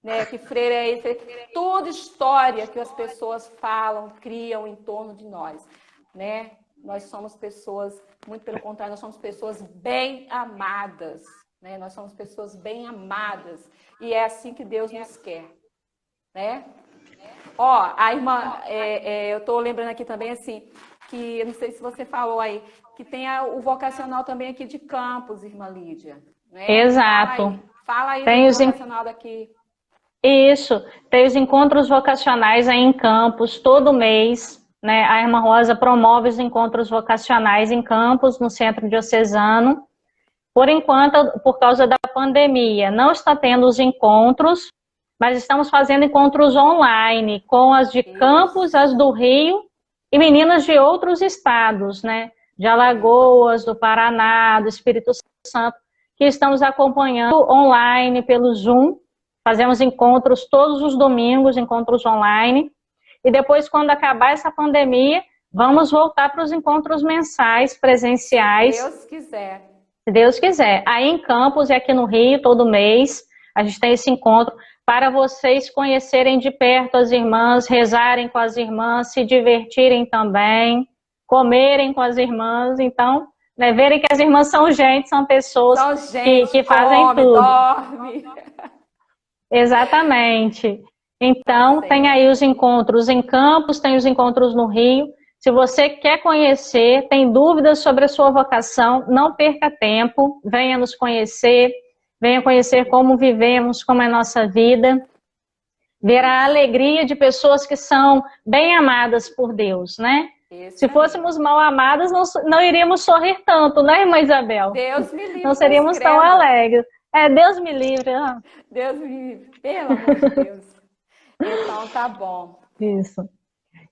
né? Que freira é isso. Toda história que as pessoas falam, criam em torno de nós, né? Nós somos pessoas, muito pelo contrário, nós somos pessoas bem amadas, né? Nós somos pessoas bem amadas, e é assim que Deus nos quer, né? Ó, a irmã, eu estou lembrando aqui também, assim, que, eu não sei se você falou aí, que tem o vocacional também aqui de Campos, irmã Lídia, né? Exato. Fala aí Tem do os, vocacional daqui. isso, tem os encontros vocacionais aí em Campos, todo mês, né? A Irmã Rosa promove os encontros vocacionais em Campos, no Centro Diocesano. Por enquanto, por causa da pandemia, não está tendo os encontros, mas estamos fazendo encontros online, com as de Campos, as do Rio e meninas de outros estados, né? De Alagoas, do Paraná, do Espírito Santo, que estamos acompanhando online pelo Zoom. Fazemos encontros todos os domingos, encontros online. E depois, quando acabar essa pandemia, vamos voltar para os encontros mensais, presenciais. Se Deus quiser. Se Deus quiser. Aí em Campos e aqui no Rio, todo mês, a gente tem esse encontro para vocês conhecerem de perto as irmãs, rezarem com as irmãs, se divertirem também, comerem com as irmãs. Então, né, verem que as irmãs são gente, são pessoas que fazem tudo. Dorme. Exatamente. Então, tem aí os encontros em Campos, tem os encontros no Rio. Se você quer conhecer, tem dúvidas sobre a sua vocação, não perca tempo, venha nos conhecer, venha conhecer como vivemos, como é a nossa vida, ver a alegria de pessoas que são bem amadas por Deus, né? Se fôssemos mal amadas, não iríamos sorrir tanto, né, irmã Isabel? Deus me livre. Não seríamos tão alegres. Deus me livre. Deus me livre, pelo amor de Deus. Então, tá bom. Isso.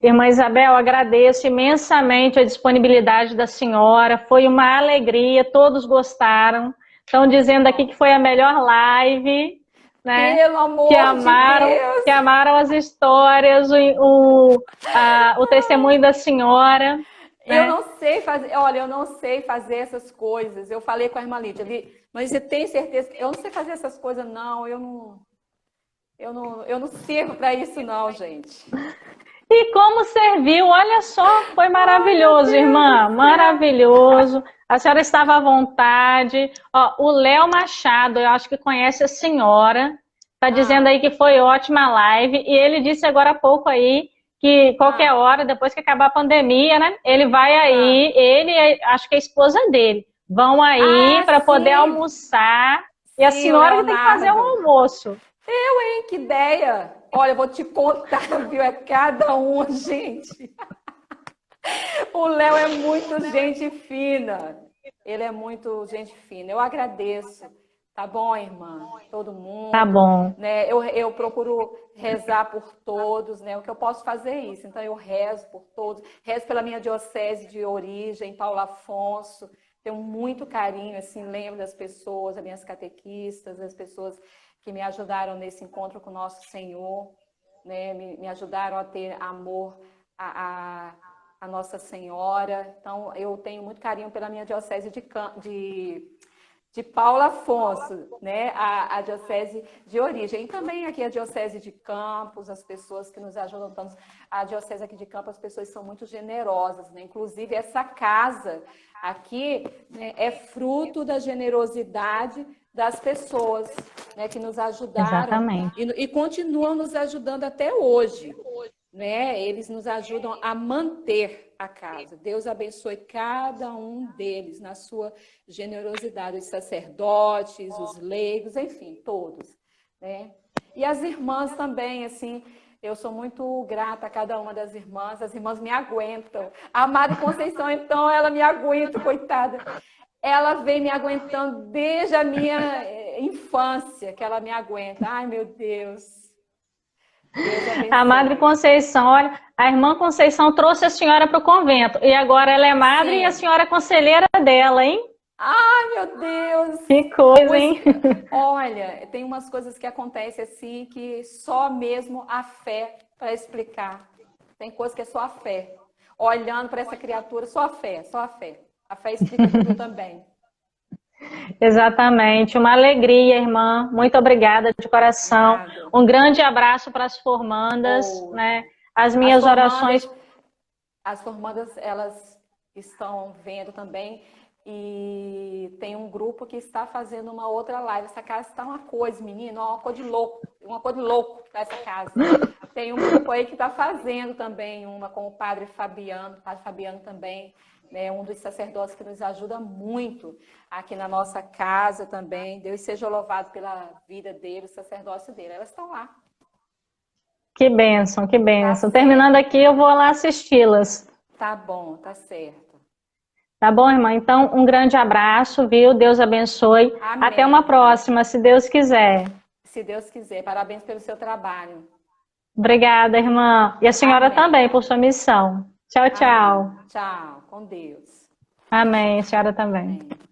Irmã Isabel, agradeço imensamente a disponibilidade da senhora, foi uma alegria, todos gostaram. Estão dizendo aqui que foi a melhor live, né? Pelo amor de Deus! Que amaram as histórias, o testemunho da senhora. Eu não sei fazer, olha, eu não sei fazer essas coisas. Eu falei com a irmã Lídia, mas você tem certeza que eu não sei fazer essas coisas, não, eu não sirvo para isso, não, gente. E como serviu, olha só, foi maravilhoso, irmã, maravilhoso. A senhora estava à vontade. Ó, o Léo Machado, eu acho que conhece a senhora, está dizendo aí que foi ótima a live, e ele disse agora há pouco aí que qualquer hora, depois que acabar a pandemia, né, ele vai aí, ele, acho que a esposa dele, vão aí para poder almoçar, e a senhora que tem que fazer o almoço. Eu, hein? Que ideia! Olha, eu vou te contar, viu? É cada um, gente. O Léo é muito gente fina. Ele é muito gente fina. Eu agradeço. Tá bom, irmã? Todo mundo. Tá bom. Né? Eu procuro rezar por todos, né? O que eu posso fazer é isso. Então, eu rezo por todos. Rezo pela minha diocese de origem, Paulo Afonso. Tenho muito carinho, assim, lembro das pessoas, as minhas catequistas, as pessoas que me ajudaram nesse encontro com o nosso Senhor, né? Me ajudaram a ter amor a Nossa Senhora. Então, eu tenho muito carinho pela minha diocese de Paulo Afonso, né? A diocese de origem. E também aqui a diocese de Campos, as pessoas que nos ajudam tanto. A diocese aqui de Campos, as pessoas são muito generosas, né? Inclusive, essa casa aqui, né, é fruto da generosidade das pessoas, né, que nos ajudaram e continuam nos ajudando até hoje, né? Eles nos ajudam a manter a casa. Deus abençoe cada um deles na sua generosidade, os sacerdotes, os leigos, enfim, todos, né? E as irmãs também, assim, eu sou muito grata a cada uma das irmãs, as irmãs me aguentam. A Madre Conceição, então, ela me aguenta, coitada. Ela vem me aguentando desde a minha infância, que ela me aguenta. Ai, meu Deus. A Madre Conceição, olha, a irmã Conceição trouxe a senhora para o convento. E agora ela é madre e a senhora é conselheira dela, hein? Ai, meu Deus. Que coisa, hein? Olha, tem umas coisas que acontecem assim que só mesmo a fé para explicar. Tem coisa que é só a fé. Olhando para essa criatura, só a fé, só a fé. A fé explica tudo também. Exatamente. Uma alegria, irmã. Muito obrigada de coração. Obrigada. Um grande abraço para as formandas, né? As minhas orações. As formandas, elas estão vendo também. E tem um grupo que está fazendo uma outra live. Essa casa está uma coisa, menino, uma coisa de louco essa casa. Tem um grupo aí que está fazendo também uma com o Padre Fabiano também, né, um dos sacerdotes que nos ajuda muito aqui na nossa casa também. Deus seja louvado pela vida dele, o sacerdócio dele. Elas estão lá. Que bênção, que bênção. Tá Terminando aqui, eu vou lá assisti-las. Tá bom, tá certo. Tá bom, irmã? Então, um grande abraço, viu? Deus abençoe. Amém. Até uma próxima, se Deus quiser. Se Deus quiser. Parabéns pelo seu trabalho. Obrigada, irmã. E a senhora Amém. também, por sua missão. Tchau, tchau. Amém. Tchau, com Deus. Amém. A senhora também. Amém.